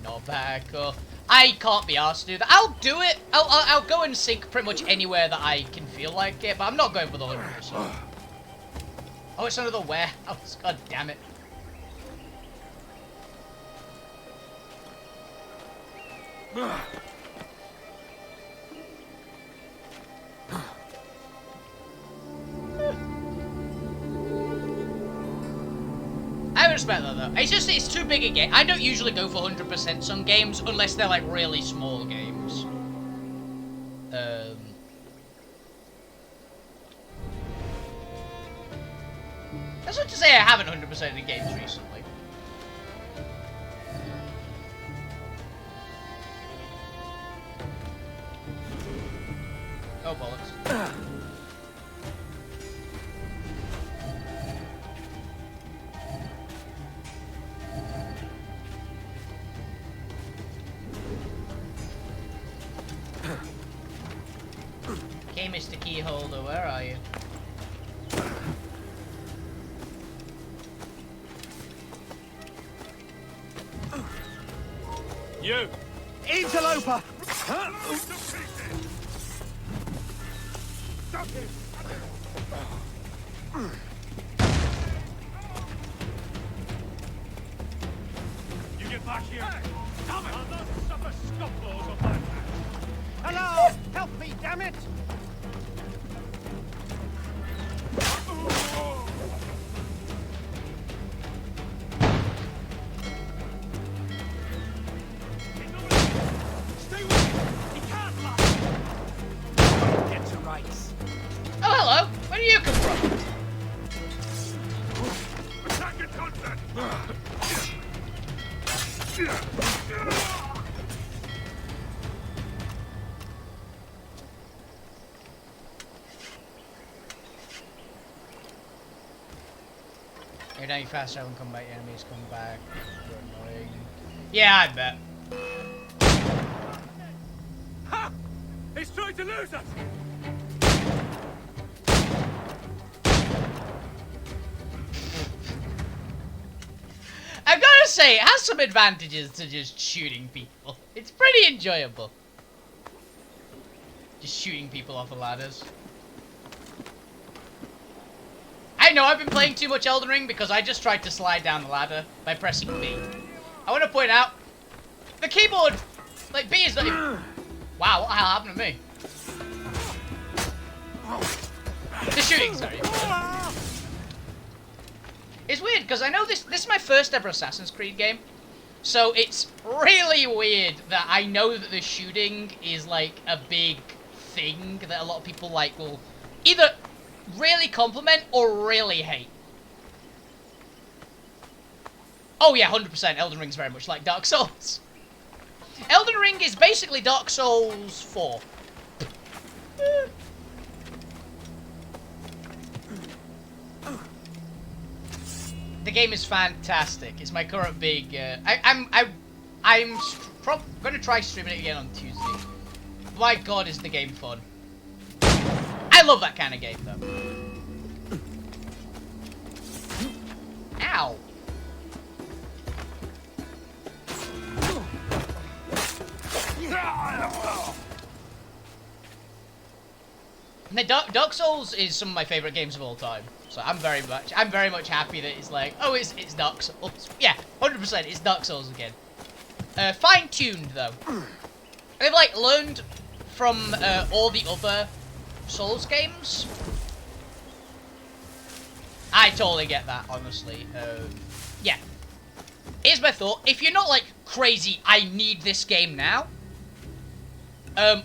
Not bad, cool. I can't be asked to do that. I'll do it. I'll go and sync pretty much anywhere that I can feel like it, but I'm not going for the 100%. Oh, it's another warehouse. God damn it. I respect that though. It's just, it's too big a game. I don't usually go for 100% on games unless they're like really small games. That's not to say I haven't 100% in games recently. Oh bollocks. Okay, Mr. Keyholder, where are you?
You!
Interloper!
You get back here! Damn it! I'll not suffer scuffles of my hand!
Hello! Help me, damn it!
Stay with me! He can't lie!
Get to rights.
Oh, hello! Where do you come from?
Attack your contact!
You're dying fast, I haven't come back, your enemies come back. You're annoying. Yeah, I bet.
Ha! He's trying to lose us!
I've gotta say, it has some advantages to just shooting people. It's pretty enjoyable. Just shooting people off of ladders. I know I've been playing too much Elden Ring because I just tried to slide down the ladder by pressing B. I want to point out, the keyboard, like B is not even... Wow, what the hell happened to me? The shooting's very good. It's weird because I know this is my first ever Assassin's Creed game. So it's really weird that I know that the shooting is like a big thing that a lot of people like will either really compliment or really hate. Oh yeah, 100%. Elden Ring's very much like Dark Souls. Elden Ring is basically Dark Souls 4. The game is fantastic. It's my current big. I'm gonna try streaming it again on Tuesday. My God, is the game fun? I love that kind of game, though. Ow! Now, Dark Souls is some of my favorite games of all time, so I'm very much happy that it's like, oh, it's Dark Souls. Yeah, 100%, it's Dark Souls again. Fine-tuned though. They've like learned from all the other Souls games. I totally get that, honestly. Yeah. Here's my thought: if you're not like crazy, I need this game now.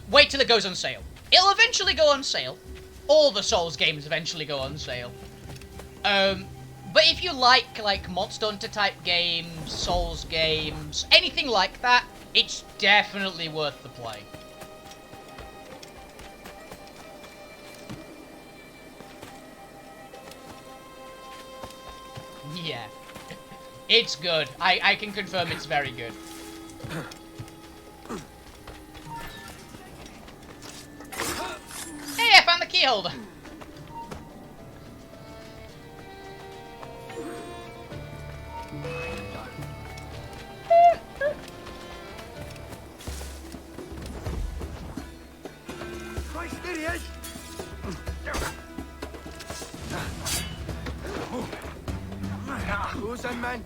Wait till it goes on sale. It'll eventually go on sale. All the Souls games eventually go on sale. But if you like Monster Hunter type games, Souls games, anything like that, it's definitely worth the play. Yeah. It's good. I can confirm it's very good. Hey, I found the key holder.
Christ, idiot! Who's that man?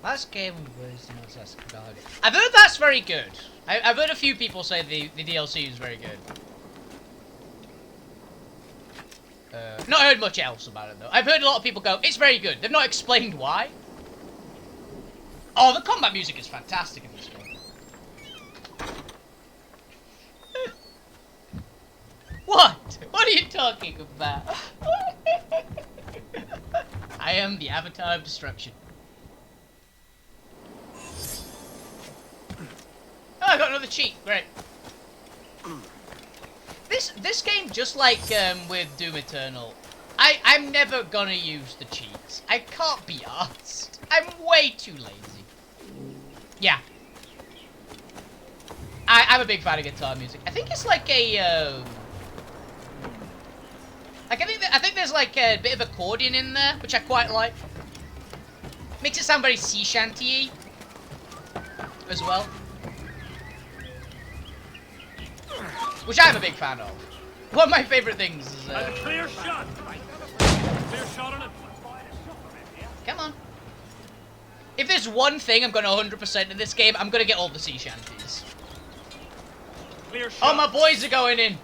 Last game was not Assassin's Creed. I've heard that's very good. I've heard a few people say the DLC is very good. Not heard much else about it though. I've heard a lot of people go, it's very good. They've not explained why. Oh, the combat music is fantastic in this game. What? What are you talking about? I am the Avatar of Destruction. Oh, I got another cheat. Great. This game, just like with Doom Eternal, I'm never gonna use the cheats. I can't be arsed. I'm way too lazy. Yeah. I'm a big fan of guitar music. I think it's like a like I think there's like a bit of accordion in there, which I quite like. Makes it sound very sea shanty-y as well. Which I'm a big fan of. One of my favourite things is...
Clear shot! Clear shot on it.
Come on. If there's one thing I'm going to 100% in this game, I'm going to get all the sea shanties.
Clear shot.
Oh, my boys are going in.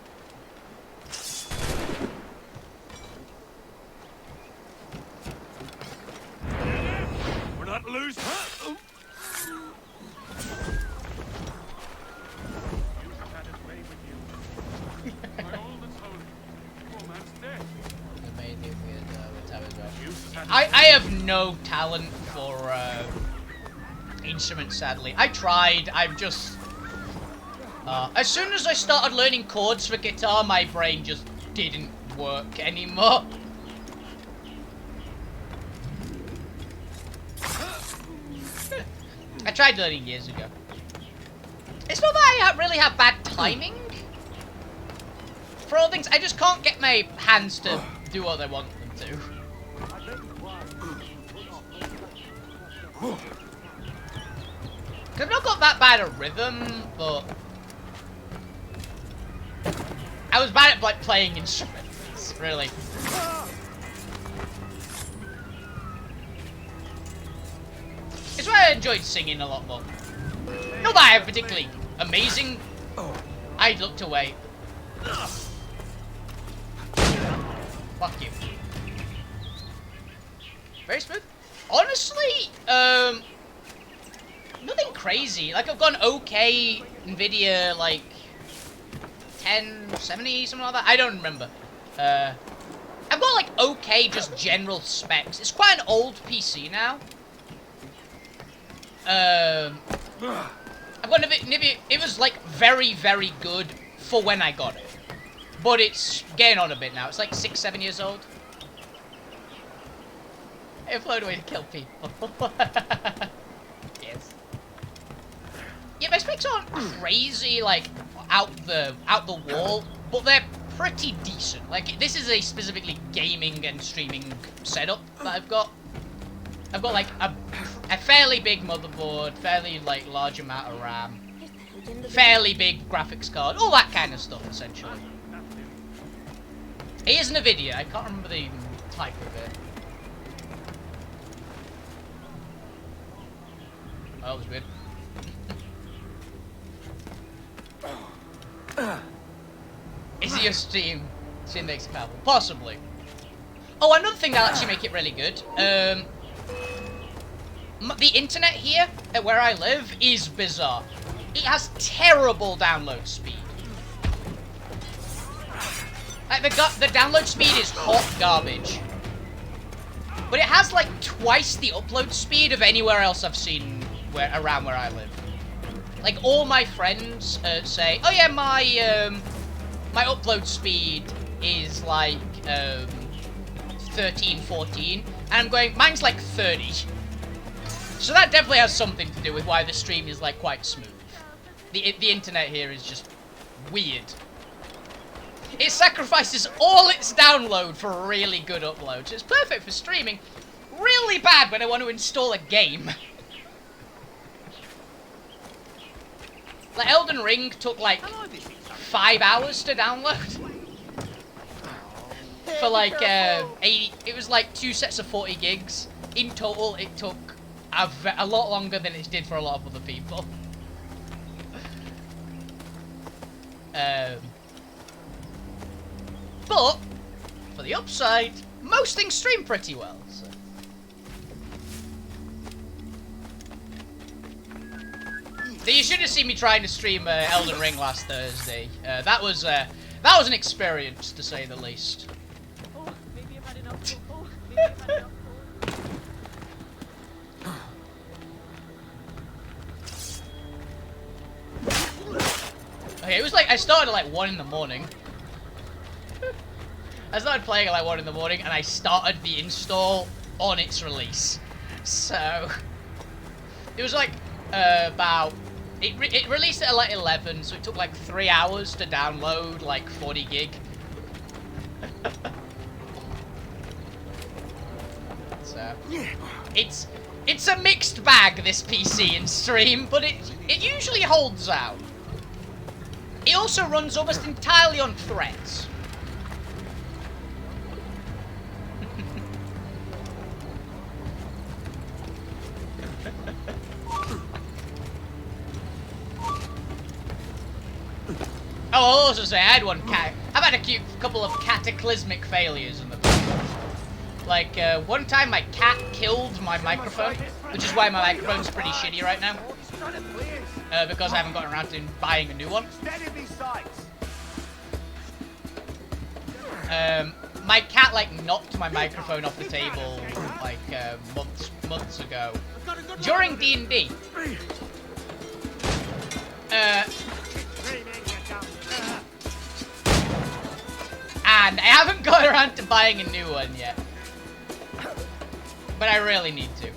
We're not loose.
I have no talent for instruments, sadly. I tried, I've just... as soon as I started learning chords for guitar, my brain just didn't work anymore. I tried learning years ago. It's not that I really have bad timing. For all things, I just can't get my hands to do what I want them to. I've not got that bad a rhythm, but I was bad at like playing instruments, really. It's why I enjoyed singing a lot more. Not that I'm particularly amazing. I looked away. Fuck you. Very smooth. Honestly, nothing crazy. Like, I've gone okay NVIDIA, like, 1070, something like that. I don't remember. I've got, like, okay, just general specs. It's quite an old PC now. I've got NVIDIA. It was, like, very, very good for when I got it. But it's getting on a bit now. It's, like, 6-7 years old. It floated away to kill people. Yes. Yeah, my specs aren't crazy, like, out the wall, but they're pretty decent. Like, this is a specifically gaming and streaming setup that I've got. I've got, like, a fairly big motherboard, fairly, like, large amount of RAM, fairly big graphics card, all that kind of stuff, essentially. It is NVIDIA. I can't remember the type of it. Oh, that was weird. Is it your stream makes it powerful? Possibly. Oh, another thing that'll actually make it really good. The internet here, at where I live, is bizarre. It has terrible download speed. Like, the download speed is hot garbage. But it has, like, twice the upload speed of anywhere else I've seen around where I live. Like, all my friends say, oh yeah, my my upload speed is like 13, 14, and I'm going, mine's like 30. So that definitely has something to do with why the stream is like quite smooth. The internet here is just weird. It sacrifices all its download for a really good upload. So it's perfect for streaming. Really bad when I want to install a game. Like Elden Ring took like 5 hours to download. For like 80, it was like 2 sets of 40 gigs. In total, it took a lot longer than it did for a lot of other people. But for the upside, most things stream pretty well. So. You should have seen me trying to stream Elden Ring last Thursday. That was an experience, to say the least.
Oh, maybe I've had enough. Oh, maybe I've had enough.
Okay, it was like I started at like 1 in the morning. I started playing at like 1 in the morning, and I started the install on its release. So it was like about it released at like 11, so it took like 3 hours to download like 40 gig. So it's a mixed bag, this PC and stream, but it usually holds out. It also runs almost entirely on threads. Oh, I'll also say I had I've had a couple of cataclysmic failures in the past. Like, one time my cat killed my microphone, which is why my microphone's pretty shitty right now. Because I haven't gotten around to buying a new one. My cat, like, knocked my microphone off the table, like, months ago. During D&D. And I haven't got around to buying a new one yet. But I really need to.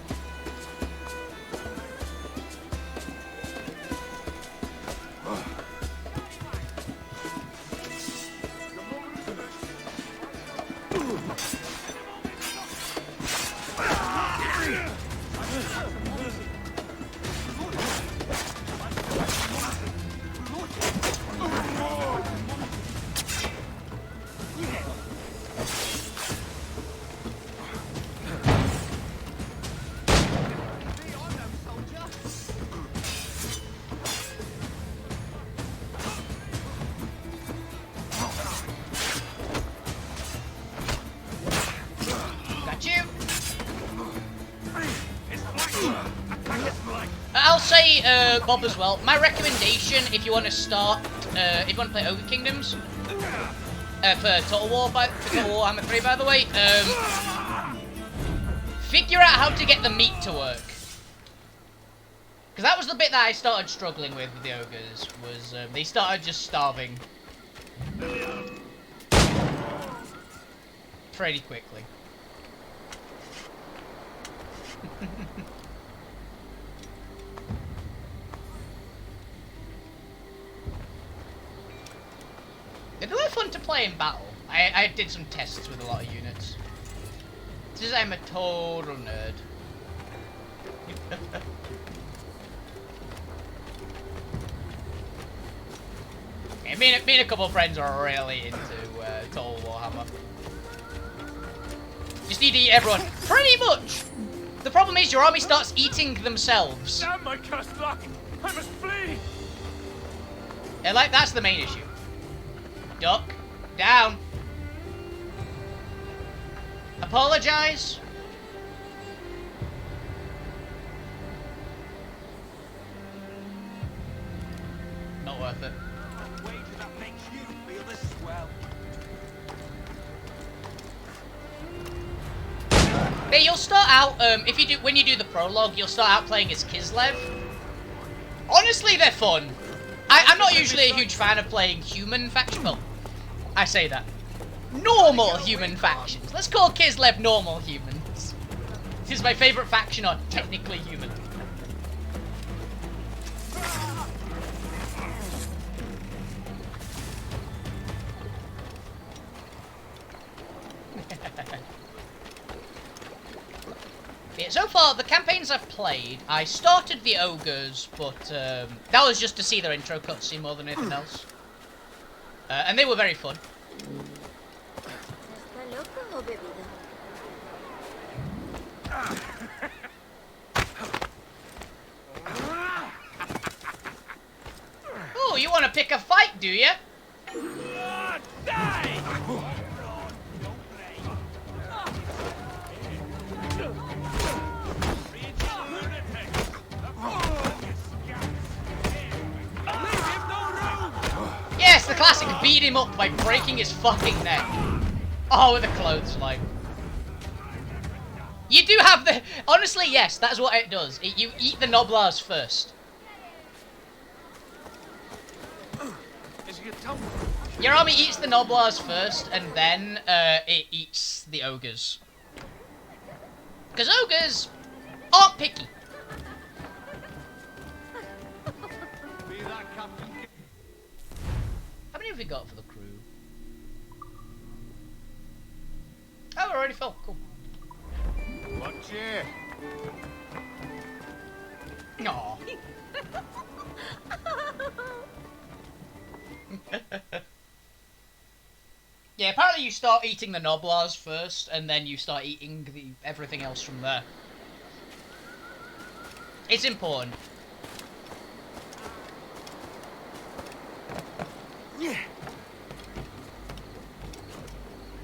I'll say, Bob, as well. My recommendation, if you want to start, if you want to play Ogre Kingdoms, for Total Warhammer 3, by the way, figure out how to get the meat to work. Because that was the bit that I started struggling with the ogres, was they started just starving pretty quickly. They're really fun to play in battle. I did some tests with a lot of units. Just I'm a total nerd. Yeah, me and a couple of friends are really into Total Warhammer. Just need to eat everyone. Pretty much! The problem is your army starts eating themselves.
Damn my cursed luck! I must flee!
Yeah, like, that's the main issue. Duck. Down. Apologize. Not worth it. Yeah, you'll start out, when you do the prologue, you'll start out playing as Kislev. Honestly, they're fun. I'm not usually a huge fan of playing human faction. Well, I say that. Normal human factions. Let's call Kislev normal humans. This is my favourite faction on technically human. Yeah, so far, the campaigns I've played, I started the ogres, but that was just to see their intro cutscene more than anything else. And they were very fun. Oh, you want to pick a fight, do you? Yes, the classic beat him up by breaking his fucking neck. Oh, with a clothesline. You do have the... Honestly, yes, that's what it does. You eat the Noblars first. Your army eats the Noblars first, and then it eats the ogres. Because ogres aren't picky. How many have we got for the crew? Oh, we're already full. Cool.
Watch it.
Aww. Yeah, apparently you start eating the Noblars first, and then you start eating everything else from there. It's important.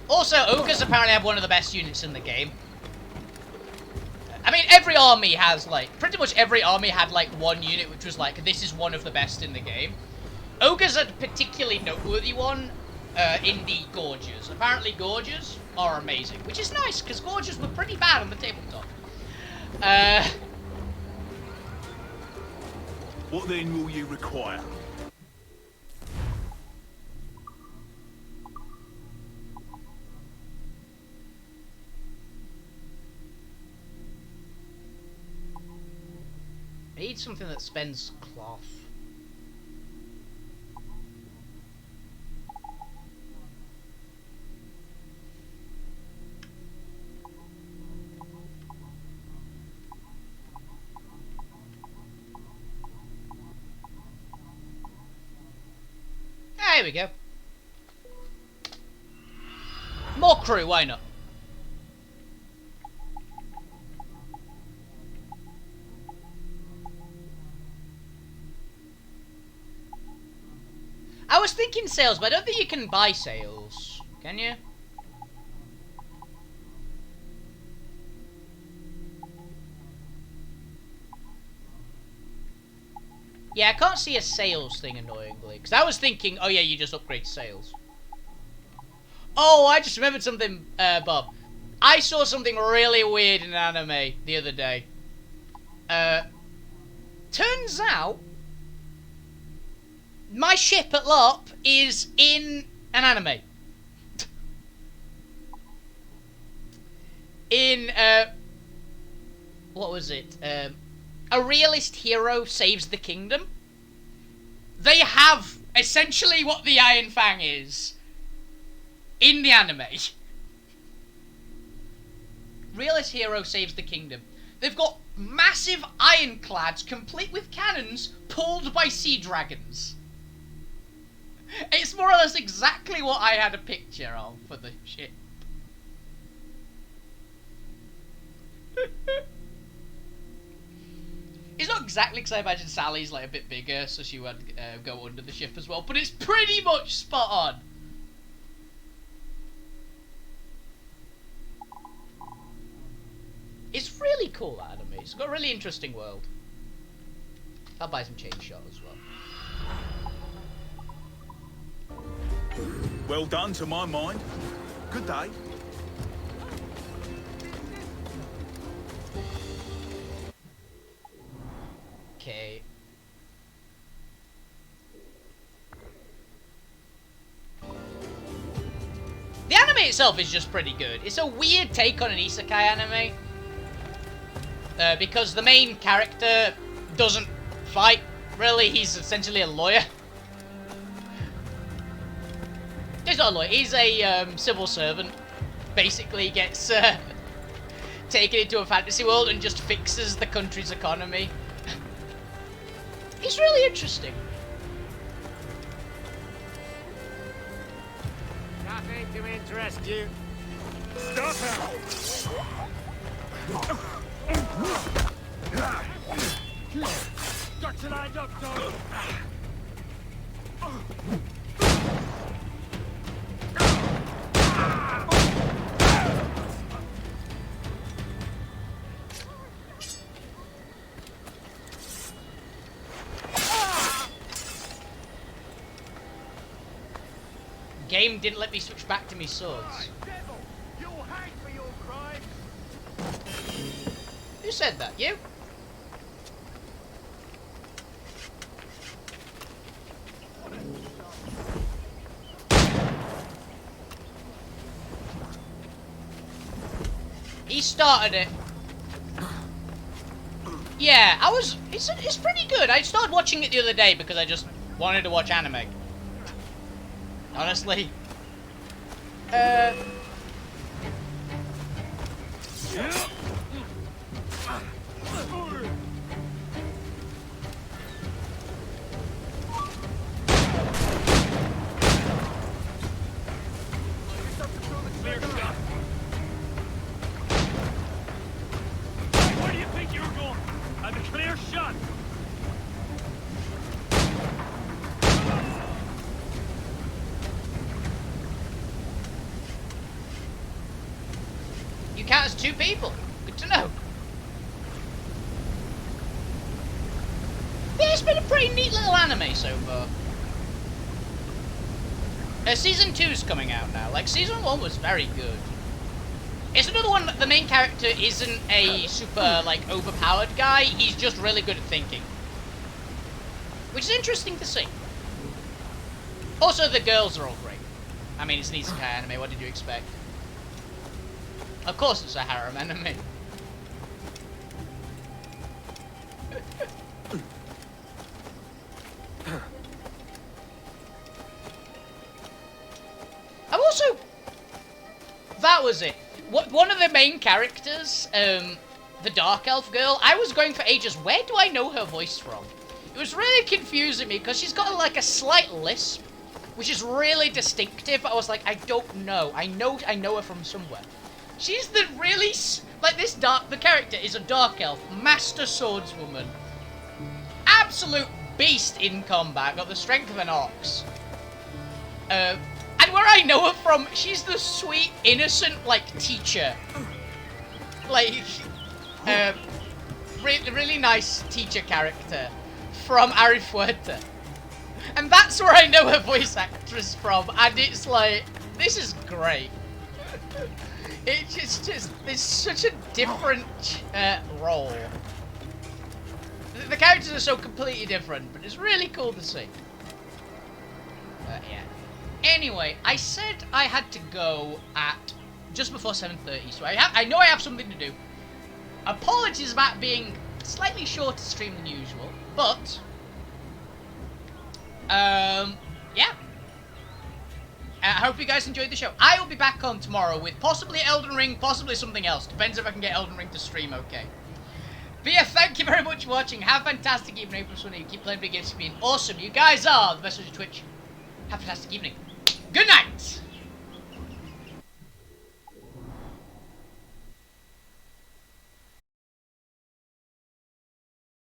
Also, ogres apparently have one of the best units in the game. I mean, every army has, like, pretty much every army had, like, one unit which was like, this is one of the best in the game. Ogres are a particularly noteworthy one in the Gorges. Apparently, Gorges are amazing, which is nice, because Gorges were pretty bad on the tabletop.
What then will you require?
I need something that spends cloth. There we go. More crew, why not? I was thinking sales, but I don't think you can buy sales. Can you? Yeah, I can't see a sales thing, annoyingly. Because I was thinking, oh yeah, you just upgrade sales. Oh, I just remembered something, Bob. I saw something really weird in anime the other day. Turns out, my ship at LARP is in an anime. In, what was it? A realist hero saves the kingdom. They have essentially what the Iron Fang is in the anime. Realist hero saves the kingdom. They've got massive ironclads complete with cannons pulled by sea dragons. It's more or less exactly what I had a picture of for the ship. It's not exactly because I imagine Sally's like a bit bigger, so she would go under the ship as well, but it's pretty much spot on. It's really cool, that anime. It's got a really interesting world. I'll buy some chainshot as well.
Well done, to my mind. Good day.
Okay. itself is just pretty good. It's a weird take on an isekai anime. Because the main character doesn't fight, really. He's essentially a lawyer. He's not a lawyer, he's a civil servant. Basically gets taken into a fantasy world and just fixes the country's economy. It's really interesting.
Nothing to interest you. Got you lined up, dog.
Game didn't let me switch back to me swords.
Devil, you'll hang for your crimes.
Who said that? You? He started it. Yeah, it's pretty good. I started watching it the other day because I just wanted to watch anime. Honestly.
Clear shot. Where do you think you're going? I have a clear shot.
You count as 2 people. Good to know. Yeah, it's been a pretty neat little anime so far. Season 2's coming out now. Like, Season 1 was very good. It's another one that the main character isn't a super, like, overpowered guy. He's just really good at thinking. Which is interesting to see. Also, the girls are all great. I mean, it's an isekai anime. What did you expect? Of course it's a harem anime. I'm also... That was it. One of the main characters, the Dark Elf girl, I was going for ages, where do I know her voice from? It was really confusing me, because she's got like a slight lisp, which is really distinctive, but I was like, I don't know. I know her from somewhere. She's the really... Like, the character is a Dark Elf, master swordswoman. Absolute beast in combat, got the strength of an ox. And where I know her from, she's the sweet, innocent, like, teacher. Like, really nice teacher character from Arifuerte. And that's where I know her voice actress from, and it's like, this is great. It's just, it's such a different role. The characters are so completely different, but it's really cool to see. Yeah. Anyway, I said I had to go at just before 7:30, so I know I have something to do. Apologies about being slightly shorter stream than usual, but yeah. I hope you guys enjoyed the show. I will be back on tomorrow with possibly Elden Ring, possibly something else. Depends if I can get Elden Ring to stream okay. But yeah, thank you very much for watching. Have a fantastic evening. April 20. Keep playing video games, being awesome. You guys are the best on Twitch. Have a fantastic evening. Good night!